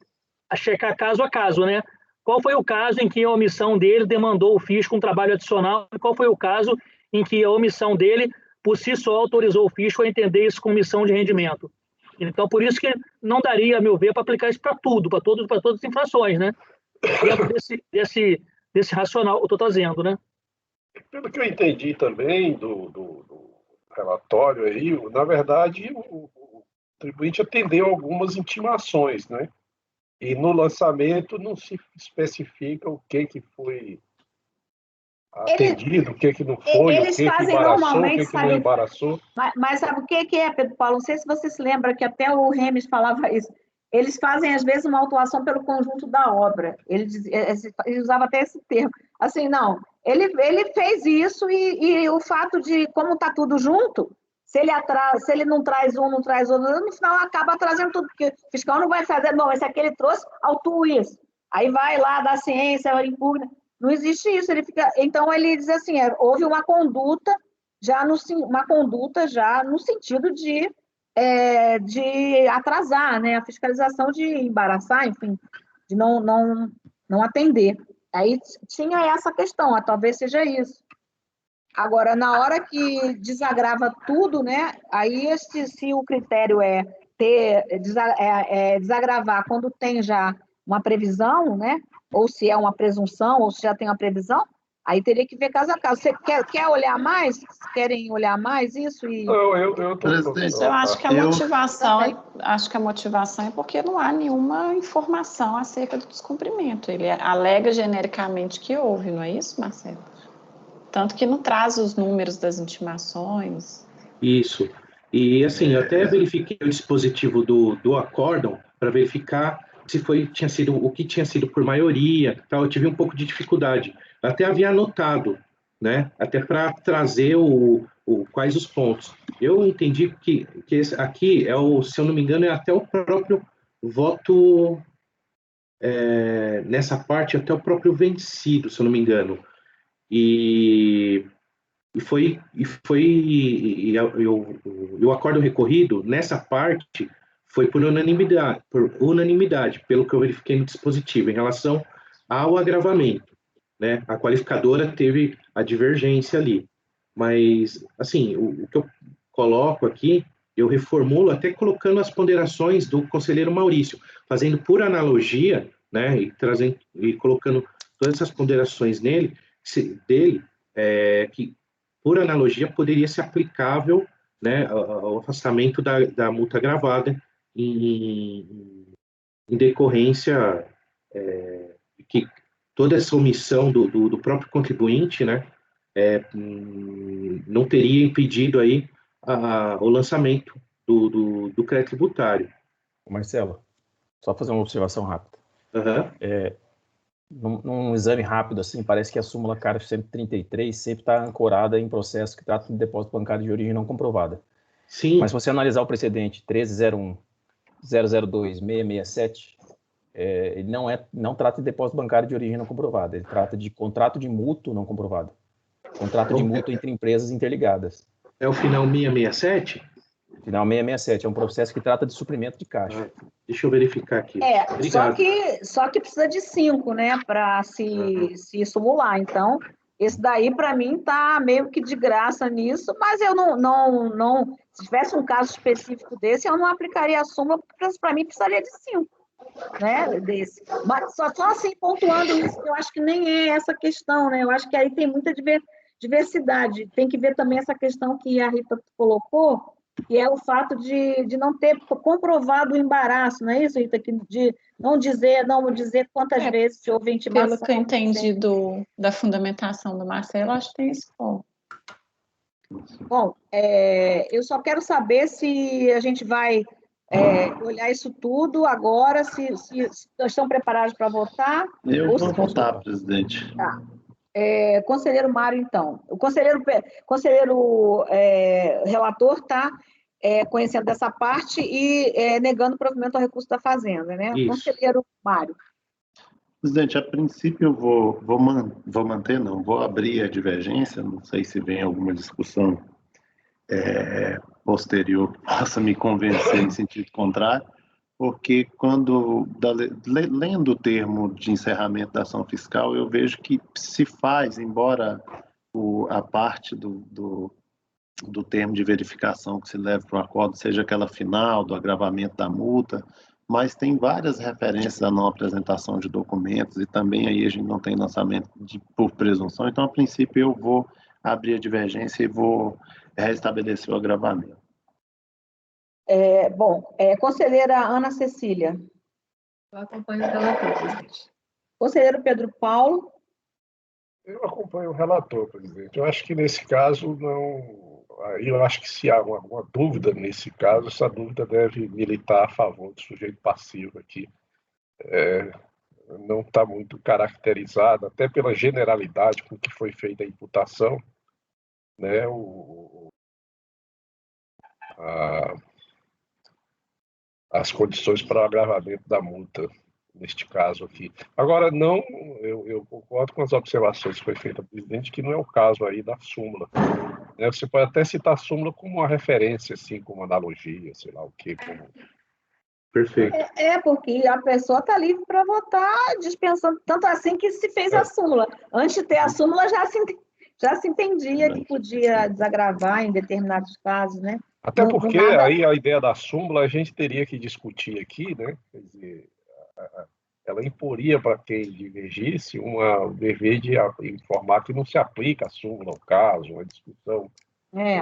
checar caso a caso, né? Qual foi o caso em que a omissão dele demandou o fisco um trabalho adicional e qual foi o caso em que a omissão dele, por si só, autorizou o fisco a entender isso como omissão de rendimento. Então, por isso que não daria, a meu ver, para aplicar isso para tudo, para todas as infrações, né? Dentro desse racional que eu estou trazendo, né? Pelo que eu entendi também do relatório aí, na verdade, o contribuinte atendeu algumas intimações, né? E no lançamento não se especifica o que foi atendido, o que não foi, eles o que fazem embaraçou, normalmente, o que não embaraçou. Mas sabe o que é, Pedro Paulo? Não sei se você se lembra que até o Remes falava isso. Eles fazem, às vezes, uma autuação pelo conjunto da obra. Ele usava até esse termo. Assim, não, ele fez isso e o fato de, como está tudo junto, se ele não traz um, não traz outro, no final acaba trazendo tudo, porque o fiscal não vai fazer, não, esse aqui ele trouxe, autua isso. Aí vai lá da ciência, impugna. Não existe isso. Então, ele diz assim, houve uma conduta já no sentido de atrasar, né, a fiscalização, de embaraçar, enfim, de não atender. Aí tinha essa questão, talvez seja isso. Agora, na hora que desagrava tudo, né, aí se o critério é desagravar quando tem já uma previsão, né, ou se é uma presunção, ou se já tem uma previsão, aí teria que ver caso a caso. Você quer olhar mais? Querem olhar mais isso? Não, eu tô... Eu acho que a motivação é porque não há nenhuma informação acerca do descumprimento. Ele alega genericamente que houve, não é isso, Marcelo? Tanto que não traz os números das intimações. Isso. E, assim, eu até verifiquei o dispositivo do acórdão para verificar se tinha sido o que tinha sido por maioria, tal. Eu tive um pouco de dificuldade. Eu até havia anotado, né? Até para trazer quais os pontos. Eu entendi que esse aqui se eu não me engano, é até o próprio voto nessa parte, até o próprio vencido, se eu não me engano. E o acórdão recorrido nessa parte foi por unanimidade, pelo que eu verifiquei no dispositivo, em relação ao agravamento, né? A qualificadora teve a divergência ali, mas, assim, o que eu coloco aqui, eu reformulo até colocando as ponderações do conselheiro Maurício, fazendo por analogia, né? E colocando todas essas ponderações dele, que por analogia poderia ser aplicável, né, ao afastamento da multa gravada em decorrência que toda essa omissão do próprio contribuinte, né, não teria impedido aí o lançamento do crédito tributário. Marcelo, só fazer uma observação rápida. Uhum. Num exame rápido, assim, parece que a súmula CARF 133 sempre está ancorada em processo que trata de depósito bancário de origem não comprovada. Sim. Mas se você analisar o precedente 1301, 002, 667, ele não trata de depósito bancário de origem não comprovada, ele trata de contrato de mútuo não comprovado. Contrato de mútuo entre empresas interligadas. É o final 667? Final 667, é um processo que trata de suprimento de caixa. Deixa eu verificar aqui. Só que precisa de 5, né, para se simular. Então, esse daí, para mim, está meio que de graça nisso, mas eu não se tivesse um caso específico desse, eu não aplicaria a súmula, porque para mim precisaria de 5, né, desse. Mas só assim, pontuando isso, eu acho que nem é essa questão, né, eu acho que aí tem muita diversidade. Tem que ver também essa questão que a Rita colocou, que é o fato de não ter comprovado o embaraço, não é isso, Rita? De não dizer quantas vezes houve intimação. Pelo que eu entendi da fundamentação do Marcelo, acho que tem esse ponto. Bom, eu só quero saber se a gente vai olhar isso tudo agora, se estão preparados para votar. Eu vou votar, presidente. Tá. Conselheiro Mário, então. O conselheiro relator está conhecendo dessa parte e negando o provimento ao recurso da Fazenda, né? Isso. Conselheiro Mário. Presidente, a princípio eu vou manter, não, vou abrir a divergência, não sei se vem alguma discussão posterior que possa me convencer em sentido contrário, porque lendo o termo de encerramento da ação fiscal, eu vejo que se faz, embora a parte do termo de verificação que se leva para o acordo seja aquela final do agravamento da multa, mas tem várias referências à não apresentação de documentos e também aí a gente não tem lançamento por presunção, então a princípio eu vou abrir a divergência e vou restabelecer o agravamento. Conselheira Ana Cecília. Eu acompanho o relator, presidente. Conselheiro Pedro Paulo. Eu acompanho o relator, presidente. Eu acho que nesse caso não. Aí eu acho que se há alguma dúvida nesse caso, essa dúvida deve militar a favor do sujeito passivo aqui. Não está muito caracterizada, até pela generalidade com que foi feita a imputação, né? As condições para o agravamento da multa, neste caso aqui. Agora, eu concordo com as observações que foi feita pelo presidente, que não é o caso aí da súmula. Você pode até citar a súmula como uma referência, assim, como analogia, sei lá o quê. Perfeito. Porque a pessoa está livre para votar, dispensando, tanto assim que se fez a súmula. Antes de ter a súmula, já se entendia que podia desagravar em determinados casos, né? Até porque aí a ideia da súmula a gente teria que discutir aqui, né? Quer dizer, ela imporia para quem divergisse o dever de informar que não se aplica a súmula ao caso, uma discussão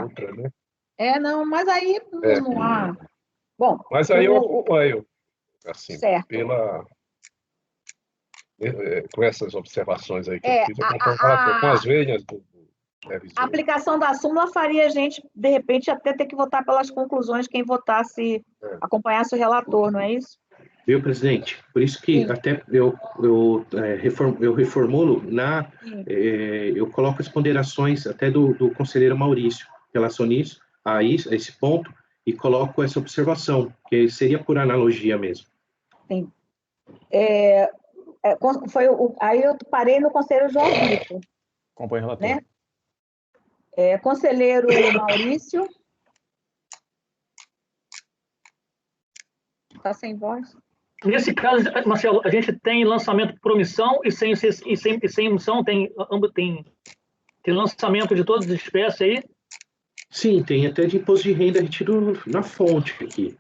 outra, né? Não, mas aí não há. Bom, mas aí eu acompanho, assim, certo. Com essas observações aí que eu fiz, eu acompanho com as veias do revisor. A aplicação da súmula faria a gente, de repente, até ter que votar pelas conclusões, quem votasse, acompanhasse o relator, não é isso? Viu, presidente? Por isso que até eu reformulo eu coloco as ponderações até do conselheiro Maurício em relação a esse ponto e coloco essa observação, que seria por analogia mesmo. Sim. Aí eu parei no conselheiro João Vitor. Acompanho o relator. Né? Conselheiro Maurício. Está sem voz? Nesse caso, Marcelo, a gente tem lançamento por omissão e sem omissão, tem lançamento de todas as espécies aí? Sim, tem até de imposto de renda retido na fonte aqui.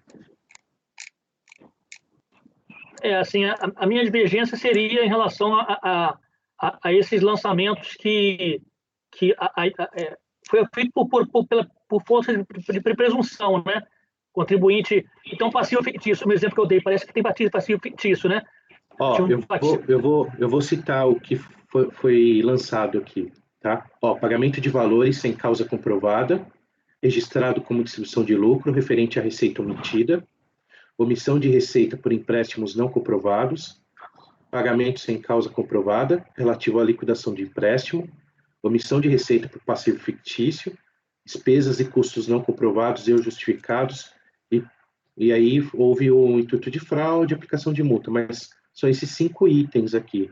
Assim, a minha divergência seria em relação a esses lançamentos que foi feito por força de presunção, né? Contribuinte, então passivo fictício, no exemplo que eu dei, parece que tem passivo fictício, né? Eu vou citar o que foi lançado aqui, tá? Pagamento de valores sem causa comprovada, registrado como distribuição de lucro referente à receita omitida, omissão de receita por empréstimos não comprovados, pagamento sem causa comprovada, relativo à liquidação de empréstimo, omissão de receita por passivo fictício, despesas e custos não comprovados e ou justificados, e aí houve o intuito de fraude, aplicação de multa, mas são esses 5 itens aqui.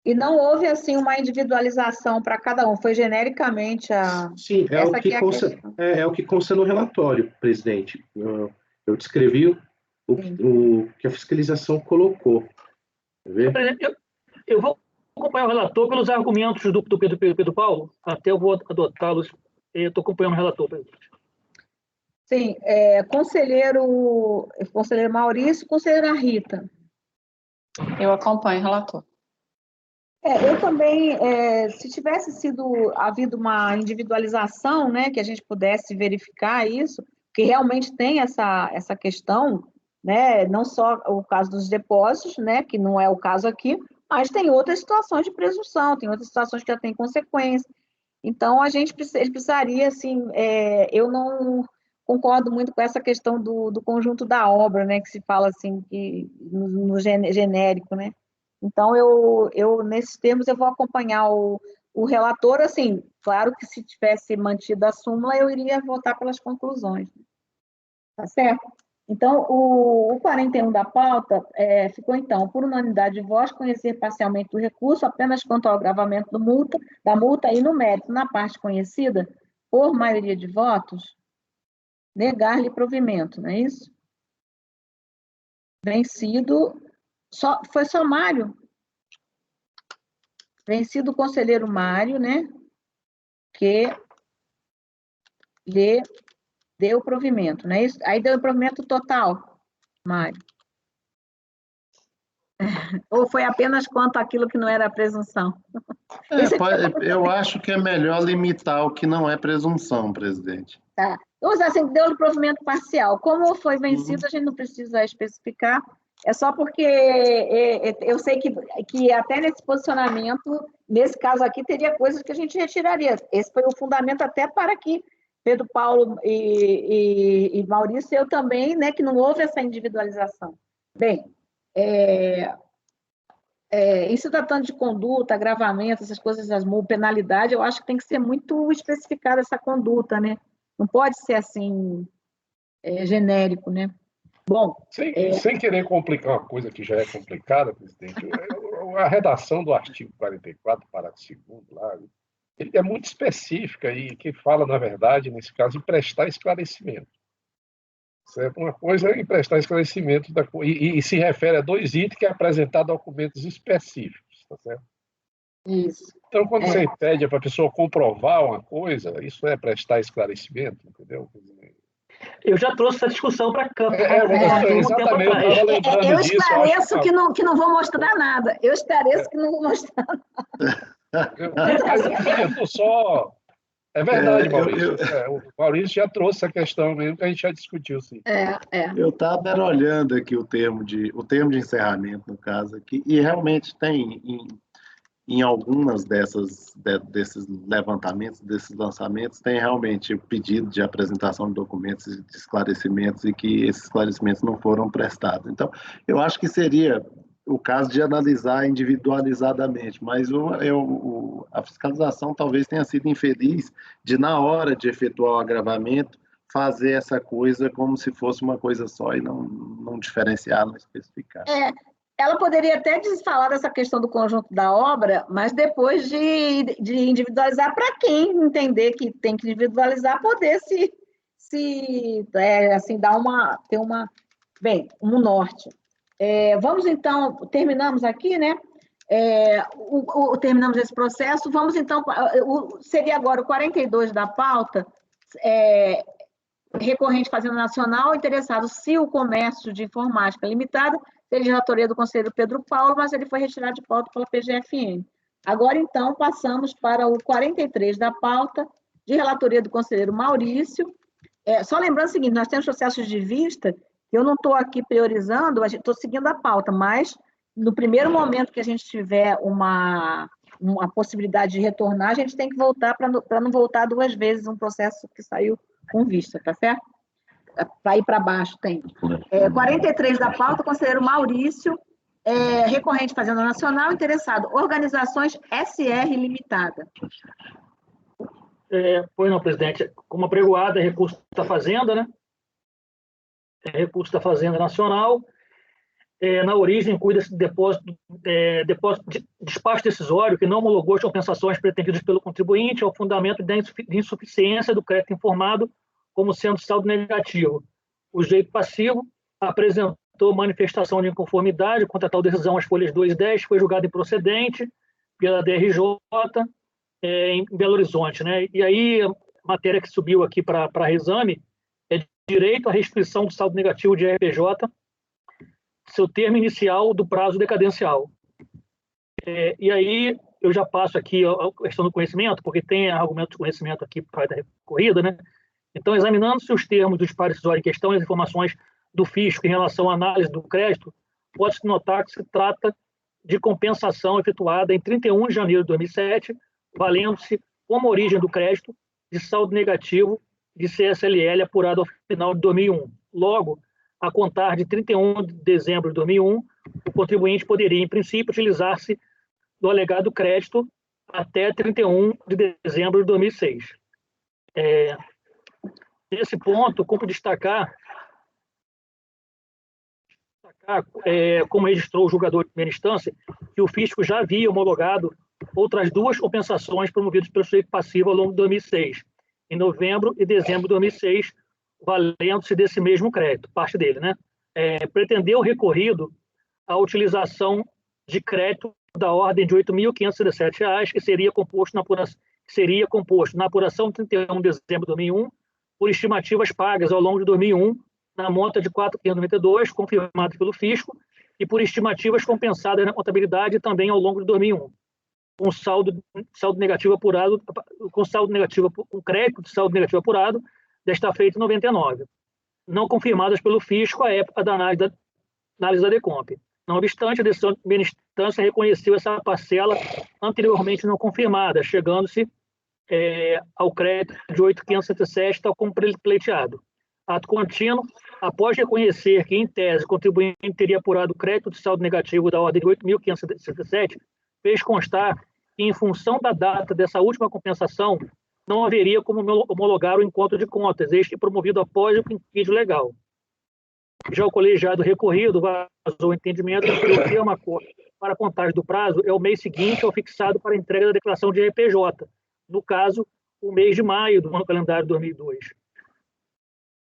E não houve, assim, uma individualização para cada um, foi genericamente a... Sim, é o que consta no relatório, presidente. Eu descrevi o que a fiscalização colocou. Quer ver? Eu vou acompanhar o relator pelos argumentos do Pedro Paulo, até eu vou adotá-los. Eu estou acompanhando o relator, presidente. Sim, conselheiro Maurício, conselheira Rita. Eu acompanho o relator. Eu também, se tivesse havido uma individualização, né, que a gente pudesse verificar isso, que realmente tem essa questão, né, não só o caso dos depósitos, né, que não é o caso aqui, mas tem outras situações de presunção, tem outras situações que já têm consequência. Então, ele precisaria, assim, eu não concordo muito com essa questão do conjunto da obra, né, que se fala assim, no genérico, né? Então, nesses termos, eu vou acompanhar o relator, assim, claro que se tivesse mantido a súmula, eu iria votar pelas conclusões. Tá certo? Então, o 41 da pauta ficou, então, por unanimidade de votos, conhecer parcialmente o recurso apenas quanto ao agravamento da multa e no mérito, na parte conhecida, por maioria de votos, negar-lhe provimento, não é isso? Vencido, foi só Mário. Vencido o conselheiro Mário, né? Que lhe deu provimento, não é isso? Aí deu o provimento total, Mário. Ou foi apenas quanto àquilo que não era presunção? Eu acho que é melhor limitar o que não é presunção, presidente. Tá. Vamos assim, deu-lhe provimento parcial. Como foi vencido, a gente não precisa especificar. É só porque eu sei que até nesse posicionamento, nesse caso aqui, teria coisas que a gente retiraria. Esse foi o fundamento até para que Pedro Paulo e Maurício, eu também, né, que não houve essa individualização. Bem, isso tratando de conduta, agravamento, essas coisas, penalidade, eu acho que tem que ser muito especificada essa conduta, né? Não pode ser assim, genérico, né? Bom... Sem querer complicar uma coisa que já é complicada, presidente, a redação do artigo 44, parágrafo 2º, lá, ele é muito específica e que fala, na verdade, nesse caso, em prestar esclarecimento. Certo? Uma coisa é em prestar esclarecimento e se refere a 2 itens que é apresentar documentos específicos, tá certo? Isso. Então, quando você pede para a pessoa comprovar uma coisa, isso é prestar esclarecimento, entendeu? Eu já trouxe essa discussão para cá. Exatamente, eu estava lembrando eu disso. Esclareço que não vou mostrar nada. Eu esclareço que não vou mostrar nada. Mas, enfim, eu estou só... É verdade, Maurício. O Maurício já trouxe essa questão mesmo, que a gente já discutiu, sim. Eu estava olhando aqui o termo de encerramento, no caso aqui, e realmente tem em algumas desses levantamentos, desses lançamentos, tem realmente o pedido de apresentação de documentos e de esclarecimentos e que esses esclarecimentos não foram prestados. Então, eu acho que seria o caso de analisar individualizadamente, mas a fiscalização talvez tenha sido infeliz de, na hora de efetuar o agravamento, fazer essa coisa como se fosse uma coisa só e não diferenciar, não especificar. Ela poderia até falar dessa questão do conjunto da obra, mas depois de individualizar, para quem entender que tem que individualizar, poder assim, ter um norte. Vamos, então, terminamos aqui, né? Terminamos esse processo, vamos, então, seria agora o 42 da pauta, recorrente Fazenda Nacional, interessado se o comércio de informática limitada seria de relatoria do conselheiro Pedro Paulo, mas ele foi retirado de pauta pela PGFN. Agora, então, passamos para o 43 da pauta, de relatoria do conselheiro Maurício. Só lembrando o seguinte, nós temos processos de vista, eu não estou aqui priorizando, estou seguindo a pauta, mas no primeiro momento que a gente tiver uma possibilidade de retornar, a gente tem que voltar para não voltar 2 vezes um processo que saiu com vista, tá certo? Para ir para baixo tem. 43 da pauta, conselheiro Maurício, recorrente Fazenda Nacional, interessado, organizações SR Limitada. Pois não, presidente. Como apregoado, é recurso da Fazenda, né? É recurso da Fazenda Nacional. Na origem, cuida-se de despacho decisório que não homologou as compensações pretendidas pelo contribuinte ao fundamento de insuficiência do crédito informado como sendo saldo negativo. O sujeito passivo apresentou manifestação de inconformidade contra tal decisão às folhas 2 e 10, foi julgado improcedente pela DRJ em Belo Horizonte, né? E aí, a matéria que subiu aqui para reexame é direito à restituição do saldo negativo de RPJ, seu termo inicial do prazo decadencial. E aí, eu já passo aqui a questão do conhecimento, porque tem argumento de conhecimento aqui para da recorrida, né? Então, examinando-se os termos do disparo decisório em questão e as informações do fisco em relação à análise do crédito, pode-se notar que se trata de compensação efetuada em 31 de janeiro de 2007, valendo-se como origem do crédito de saldo negativo de CSLL apurado ao final de 2001. Logo, a contar de 31 de dezembro de 2001, o contribuinte poderia, em princípio, utilizar-se do alegado crédito até 31 de dezembro de 2006. Nesse ponto, cumpre destacar como registrou o julgador de primeira instância, que o fisco já havia homologado outras 2 compensações promovidas pelo sujeito passivo ao longo de 2006, em novembro e dezembro de 2006, valendo-se desse mesmo crédito, parte dele, né? Pretendeu o recorrido a utilização de crédito da ordem de R$ 8.517, que seria composto na apuração de 31 de dezembro de 2001, por estimativas pagas ao longo de 2001, na monta de R$ 4.592, confirmadas pelo fisco, e por estimativas compensadas na contabilidade também ao longo de 2001, com saldo negativo apurado, com crédito de saldo negativo apurado, desta feita em 99, não confirmadas pelo fisco à época da análise da DECOMP. Não obstante, a decisão de primeira instância reconheceu essa parcela anteriormente não confirmada, chegando-se ao crédito de 8.507, tal como pleiteado. Ato contínuo, após reconhecer que, em tese, o contribuinte teria apurado o crédito de saldo negativo da ordem de 8.567, fez constar que, em função da data dessa última compensação, não haveria como homologar o encontro de contas, este promovido após o quinquênio legal. Já o colegiado recorrido vazou o entendimento que o termo acordo para a contagem do prazo é o mês seguinte ao fixado para a entrega da declaração de RPJ, no caso, o mês de maio do ano calendário 2002.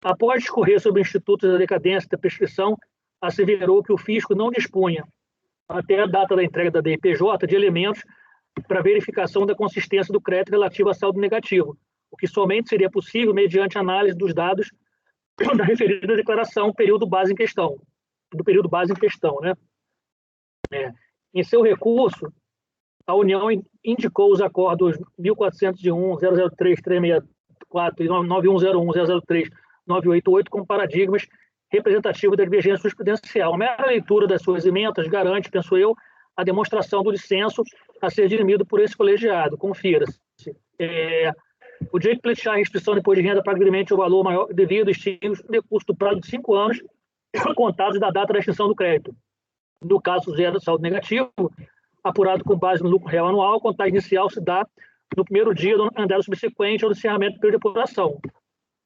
Após discorrer sobre o Instituto da Decadência e da Prescrição, asseverou que o fisco não dispunha, até a data da entrega da DRPJ, de elementos para verificação da consistência do crédito relativo a saldo negativo, o que somente seria possível mediante análise dos dados da referida declaração do período base em questão, né? Em seu recurso, a União indicou os acordos 1401, 003, 364 e 9101, 003, 988 como paradigmas representativos da divergência jurisprudencial. A mera leitura das suas emendas garante, penso eu, a demonstração do dissenso a ser dirimido por esse colegiado. Confira-se. O direito de pleitear a restrição de imposto de renda para agremente o valor maior devido extingue o decurso do prazo de 5 anos contados da data da extinção do crédito. No caso zero, saldo negativo, apurado com base no lucro real anual, a contagem inicial se dá no primeiro dia do calendário subsequente ao encerramento do período de apuração.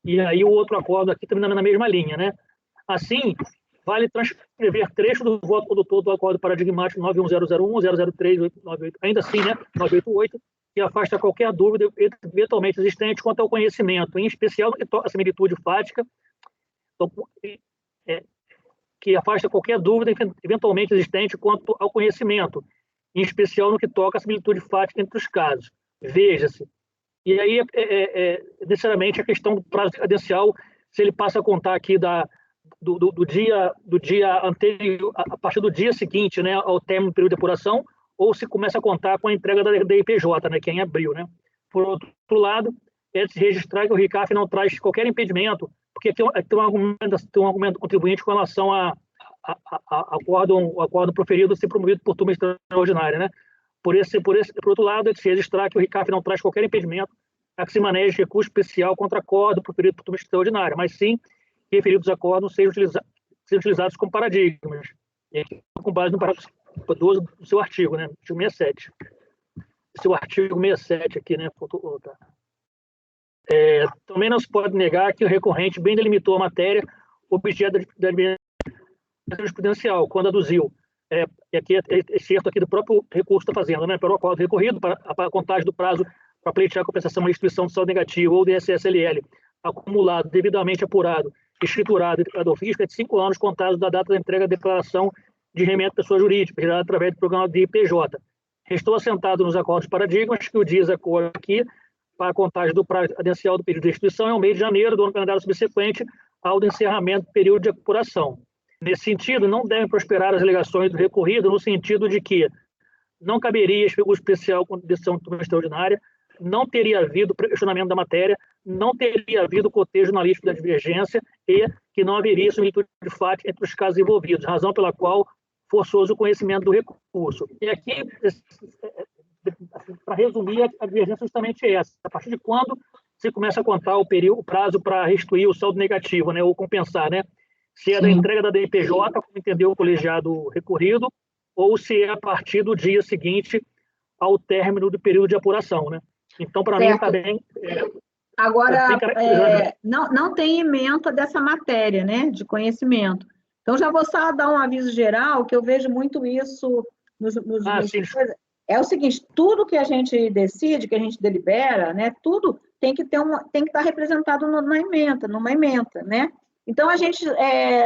E aí o outro acordo aqui também na mesma linha, né? Assim, vale transcrever trecho do voto condutor do acordo paradigmático 91001, 003, 898, ainda assim, né? 988, que afasta qualquer dúvida eventualmente existente quanto ao conhecimento, em especial no que toca a similitude fática, que afasta qualquer dúvida eventualmente existente quanto ao conhecimento, em especial no que toca a similitude fática entre os casos. Veja-se. E aí, necessariamente, a questão do prazo cadencial, se ele passa a contar aqui do dia anterior, a partir do dia seguinte, né, ao término do período de apuração, ou se começa a contar com a entrega da IPJ, né, que é em abril, né? Por outro lado, é de se registrar que o RICAF não traz qualquer impedimento, porque tem um argumento contribuinte com relação ao acordo proferido ser promovido por turma extraordinária, né? Por outro lado, é de se registrar que o RICAF não traz qualquer impedimento a que se maneje recurso especial contra acordo proferido por turma extraordinária, mas sim que referidos acordos sejam utilizados como paradigmas, com base no parágrafo 12 do seu artigo, né? Artigo 67. Seu artigo 67 aqui, né? Também não se pode negar que o recorrente bem delimitou a matéria objeto da jurisprudencial, quando aduziu, aqui é certo aqui do próprio recurso está fazendo, né? Pelo acordo recorrido, para a contagem do prazo para pleitear a compensação à instituição de saldo negativo ou DSSLL, acumulado, devidamente apurado, escriturado e declarado ao fisco, é de 5 anos contados da data da entrega da declaração de remeta à pessoa jurídica, gerada através do programa de IPJ. Restou assentado nos acordos paradigmas que o diz acordo aqui para a contagem do prazo cadencial do período de restituição é o mês de janeiro do ano calendário subsequente ao do encerramento do período de apuração. Nesse sentido, não devem prosperar as alegações do recorrido no sentido de que não caberia figura especial com decisão de turma extraordinária, não teria havido questionamento da matéria, não teria havido cotejo jornalístico da divergência e que não haveria similitude de fato entre os casos envolvidos, razão pela qual forçoso o conhecimento do recurso. E aqui, para resumir, a divergência é justamente essa. A partir de quando se começa a contar o prazo para restituir o saldo negativo, né, ou compensar, né? Se é da entrega da DIPJ, como entendeu o colegiado recorrido, ou se é a partir do dia seguinte ao término do período de apuração, né? Então, para mim, está bem... Agora, não tem ementa dessa matéria, né, de conhecimento. Então, já vou só dar um aviso geral, que eu vejo muito isso Sim. É o seguinte, tudo que a gente decide, que a gente delibera, né, tudo tem que estar representado numa ementa, né? Então, a gente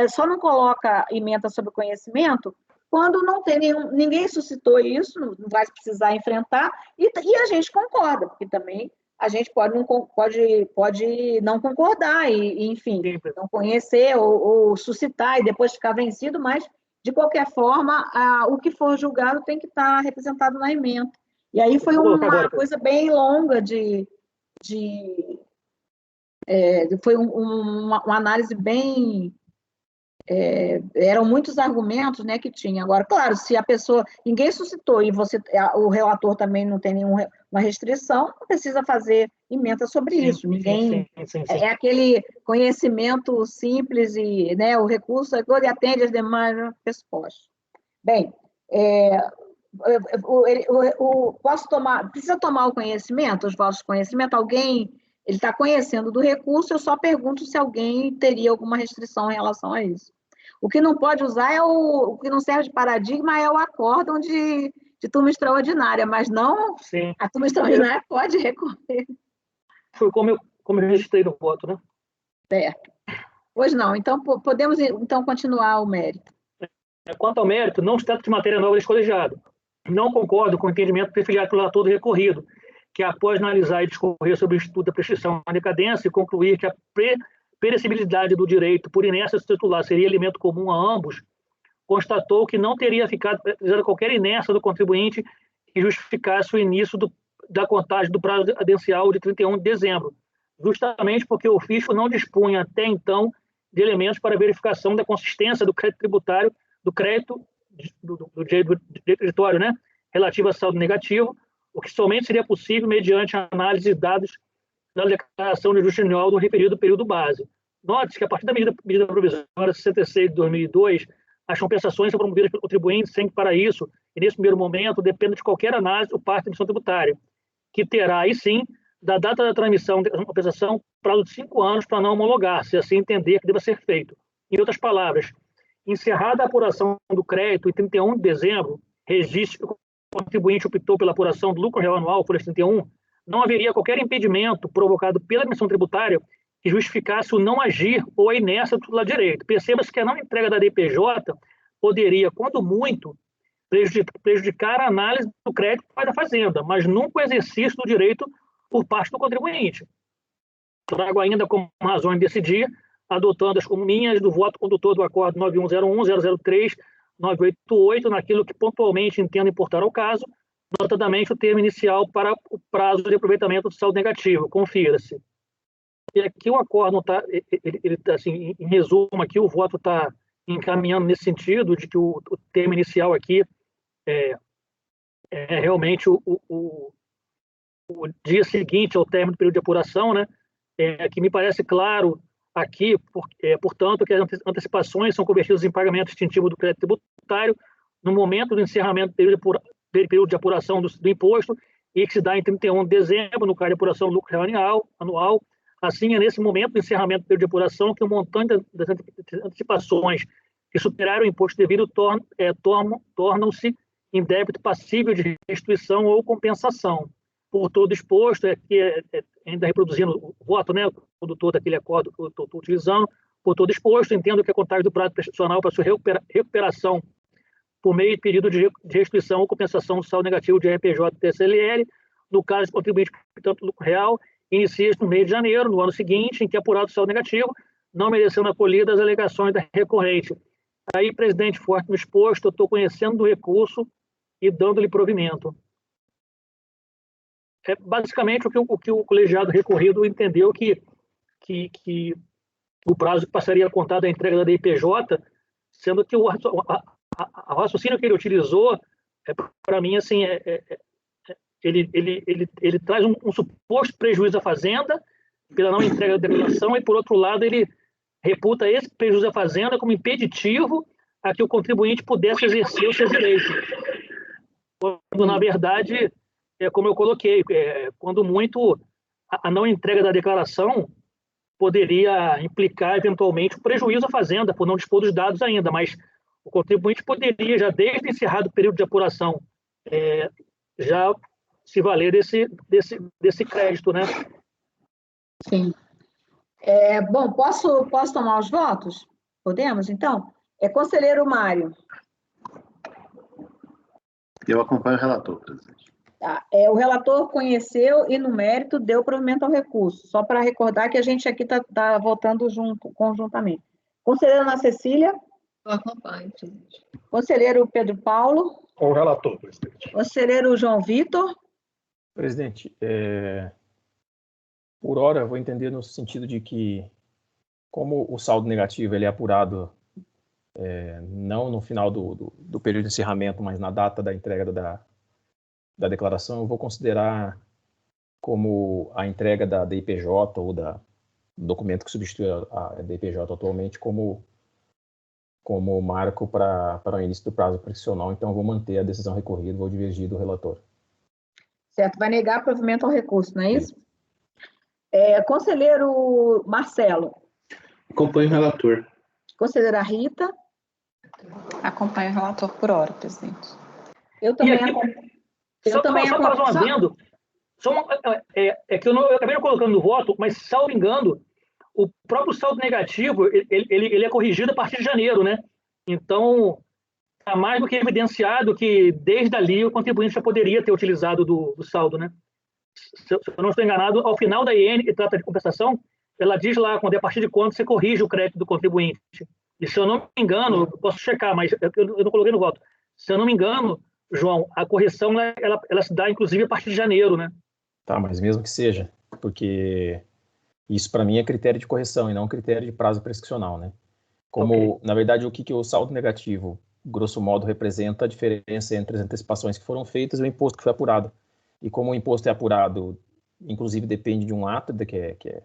só não coloca ementa sobre conhecimento quando não tem ninguém suscitou isso, não vai precisar enfrentar, e a gente concorda, porque também a gente pode não concordar, enfim, não conhecer ou suscitar e depois ficar vencido, mas, de qualquer forma, o que for julgado tem que estar representado na ementa. E aí foi uma coisa bem longa foi uma análise bem... eram muitos argumentos, né, que tinha. Agora, claro, se a pessoa... Ninguém suscitou e o relator também não tem nenhuma restrição, não precisa fazer emenda sobre isso. Ninguém... Sim. É aquele conhecimento simples e, né, o recurso ele atende às demais respostas. Bem, precisa tomar o conhecimento, os vossos conhecimentos, alguém... Ele está conhecendo do recurso, eu só pergunto se alguém teria alguma restrição em relação a isso. O que não pode usar o que não serve de paradigma é o acórdão de turma extraordinária, mas não a turma extraordinária pode recorrer. Foi como eu registrei no voto, né? Certo. Pois não, então podemos continuar o mérito. Quanto ao mérito, não se trata de matéria nova deste colegiado. Não concordo com o entendimento preferido pelo relator do recorrido, que após analisar e discorrer sobre o Instituto da Prescrição à Decadência e concluir que a perecibilidade do direito por inércia titular seria elemento comum a ambos, constatou que não teria ficado precisada qualquer inércia do contribuinte que justificasse o início da contagem do prazo adencial de 31 de dezembro, justamente porque o fisco não dispunha até então de elementos para verificação da consistência do crédito tributário, do crédito do direito creditório, né, relativo a saldo negativo, o que somente seria possível mediante a análise de dados da declaração de ajuste anual do referido período base. Note-se que, a partir da medida provisória 66 de 2002, as compensações são promovidas pelo contribuinte sem que, para isso, e nesse primeiro momento, dependa de qualquer análise do parte da emissão tributária, que terá, aí sim, da data da transmissão da compensação, prazo de 5 anos para não homologar, se assim entender que deva ser feito. Em outras palavras, encerrada a apuração do crédito em 31 de dezembro, registro que o contribuinte optou pela apuração do lucro real anual por esse 31, não haveria qualquer impedimento provocado pela emissão tributária que justificasse o não agir ou a inércia do titular de direito. Perceba-se que a não entrega da DPJ poderia, quando muito, prejudicar a análise do crédito da Fazenda, mas nunca o exercício do direito por parte do contribuinte. Trago ainda como razões de decidir, adotando as como minhas do voto condutor do acordo 9101, 003, 988, naquilo que pontualmente entendo importar ao caso, notadamente o termo inicial para o prazo de aproveitamento do saldo negativo. Confira-se. E aqui o acordo está, assim, em resumo, aqui o voto está encaminhando nesse sentido de que o termo inicial aqui é realmente o dia seguinte ao término do período de apuração, né? Que me parece claro aqui, portanto, que as antecipações são convertidas em pagamento extintivo do crédito tributário no momento do encerramento do período de apuração do imposto e que se dá em 31 de dezembro, no caso de apuração do lucro real anual. Assim, é nesse momento do encerramento do período de apuração que o montante das antecipações que superaram o imposto devido tornam-se em débito passível de restituição ou compensação. Por todo exposto, ainda reproduzindo o voto, né, o condutor daquele acordo que eu estou utilizando, por todo exposto, entendo que a contagem do prazo prescricional para sua recuperação por meio de pedido de restituição ou compensação do saldo negativo de RPJ e TSLL, no caso de contribuinte, portanto, lucro real, inicia-se no mês de janeiro, no ano seguinte, em que é apurado o saldo negativo, não merecendo acolhida as alegações da recorrente. Aí, presidente, forte no exposto, eu estou conhecendo do recurso e dando-lhe provimento. Basicamente o que o colegiado recorrido entendeu que o prazo que passaria a contar da entrega da DPJ, sendo que o raciocínio que ele utilizou, para mim, assim, ele traz um suposto prejuízo à Fazenda pela não entrega da declaração e, por outro lado, ele reputa esse prejuízo à Fazenda como impeditivo a que o contribuinte pudesse exercer os seus direitos. Quando, na verdade, como eu coloquei, quando muito, a não entrega da declaração poderia implicar, eventualmente, um prejuízo à Fazenda por não dispor dos dados ainda, mas o contribuinte poderia, já desde encerrado o período de apuração, já se valer desse crédito, né? Sim. Bom, posso tomar os votos? Podemos, então? Conselheiro Mário. Eu acompanho o relator, presidente. Tá. O relator conheceu e, no mérito, deu provimento ao recurso. Só para recordar que a gente aqui está votando conjuntamente. Conselheira Ana Cecília. Eu acompanho, presidente. Conselheiro Pedro Paulo. Com o relator, presidente. Conselheiro João Vitor. Presidente, por hora, eu vou entender no sentido de que, como o saldo negativo ele é apurado não no final do período de encerramento, mas na data da entrega da declaração, eu vou considerar como a entrega da DIPJ ou do documento que substitui a DIPJ atualmente como marco para o início do prazo prescricional. Então, eu vou manter a decisão recorrida, vou divergir do relator. Certo, vai negar provimento ao recurso, não é isso? Conselheiro Marcelo. Acompanho o relator. Conselheira Rita. Acompanho o relator por hora, presidente. Eu também aqui, acompanho. Só para fazer um adendo, que eu acabei não colocando no voto, mas, salvo engano, o próprio saldo negativo, ele é corrigido a partir de janeiro, né? Então, está mais do que evidenciado que, desde ali, o contribuinte já poderia ter utilizado do saldo, né? Se eu não estou enganado, ao final da IN, que trata de compensação, ela diz lá, a partir de quando você corrige o crédito do contribuinte. E, se eu não me engano, eu posso checar, mas eu não coloquei no voto. Se eu não me engano, João, a correção ela se dá, inclusive, a partir de janeiro, né? Tá, mas mesmo que seja, porque isso para mim é critério de correção e não critério de prazo prescricional, né? Como, na verdade, o que o saldo negativo, grosso modo, representa a diferença entre as antecipações que foram feitas e o imposto que foi apurado. E como o imposto é apurado, inclusive depende de um ato, que é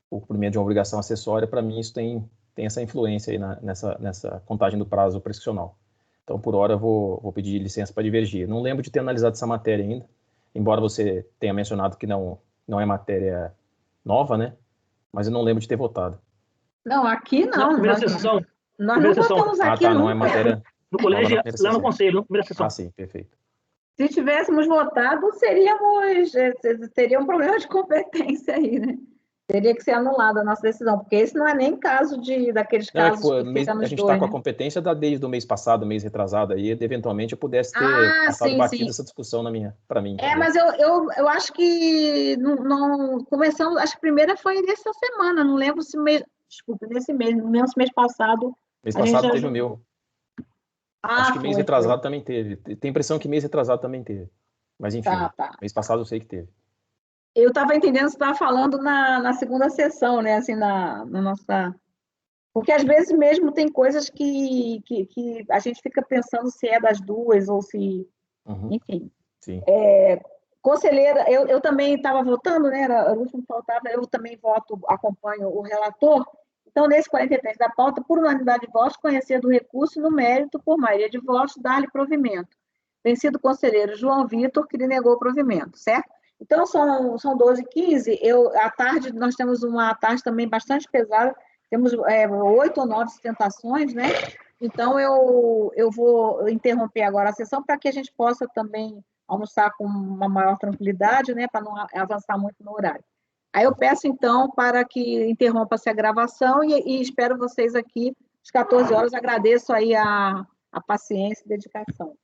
o cumprimento de uma obrigação acessória, para mim isso tem essa influência aí nessa contagem do prazo prescricional. Então, por hora, eu vou pedir licença para divergir. Não lembro de ter analisado essa matéria ainda, embora você tenha mencionado que não é matéria nova, né? Mas eu não lembro de ter votado. Não, aqui não. Na primeira sessão. Nós não votamos aqui tá, nunca. não é matéria... No colégio, lá no conselho, na primeira sessão. Ah, sim, perfeito. Se tivéssemos votado, teria um problema de competência aí, né? Teria que ser anulada a nossa decisão, porque esse não é nem caso daqueles casos que fica nos a gente dois, está com a né? competência desde o mês passado, mês retrasado, aí eventualmente eu pudesse ter passado batido essa discussão para mim. Mas eu acho que não começamos, acho que a primeira foi nessa semana, não lembro se nesse mês, não lembro se mês passado. Mês passado teve o meu. Acho que mês retrasado também teve. Tem impressão que mês retrasado também teve. Mas enfim, mês passado eu sei que teve. Eu estava entendendo que você estava falando na segunda sessão, né? Assim, na nossa... Porque às vezes mesmo tem coisas que a gente fica pensando se é das duas ou se... Enfim. Sim. Conselheira, eu também estava votando, né? Era o último que faltava, eu também acompanho o relator. Então, nesse 43 da pauta, por unanimidade de votos, conhecer do recurso no mérito, por maioria de votos, dar-lhe provimento. Vencido o conselheiro João Vitor, que lhe negou o provimento, certo? Então, são 12h15. À tarde, nós temos uma tarde também bastante pesada, temos 8 ou 9 sustentações, né? Então, eu vou interromper agora a sessão para que a gente possa também almoçar com uma maior tranquilidade, né? Para não avançar muito no horário. Aí eu peço, então, para que interrompa-se a gravação e espero vocês aqui às 14 horas. Agradeço aí a paciência e dedicação.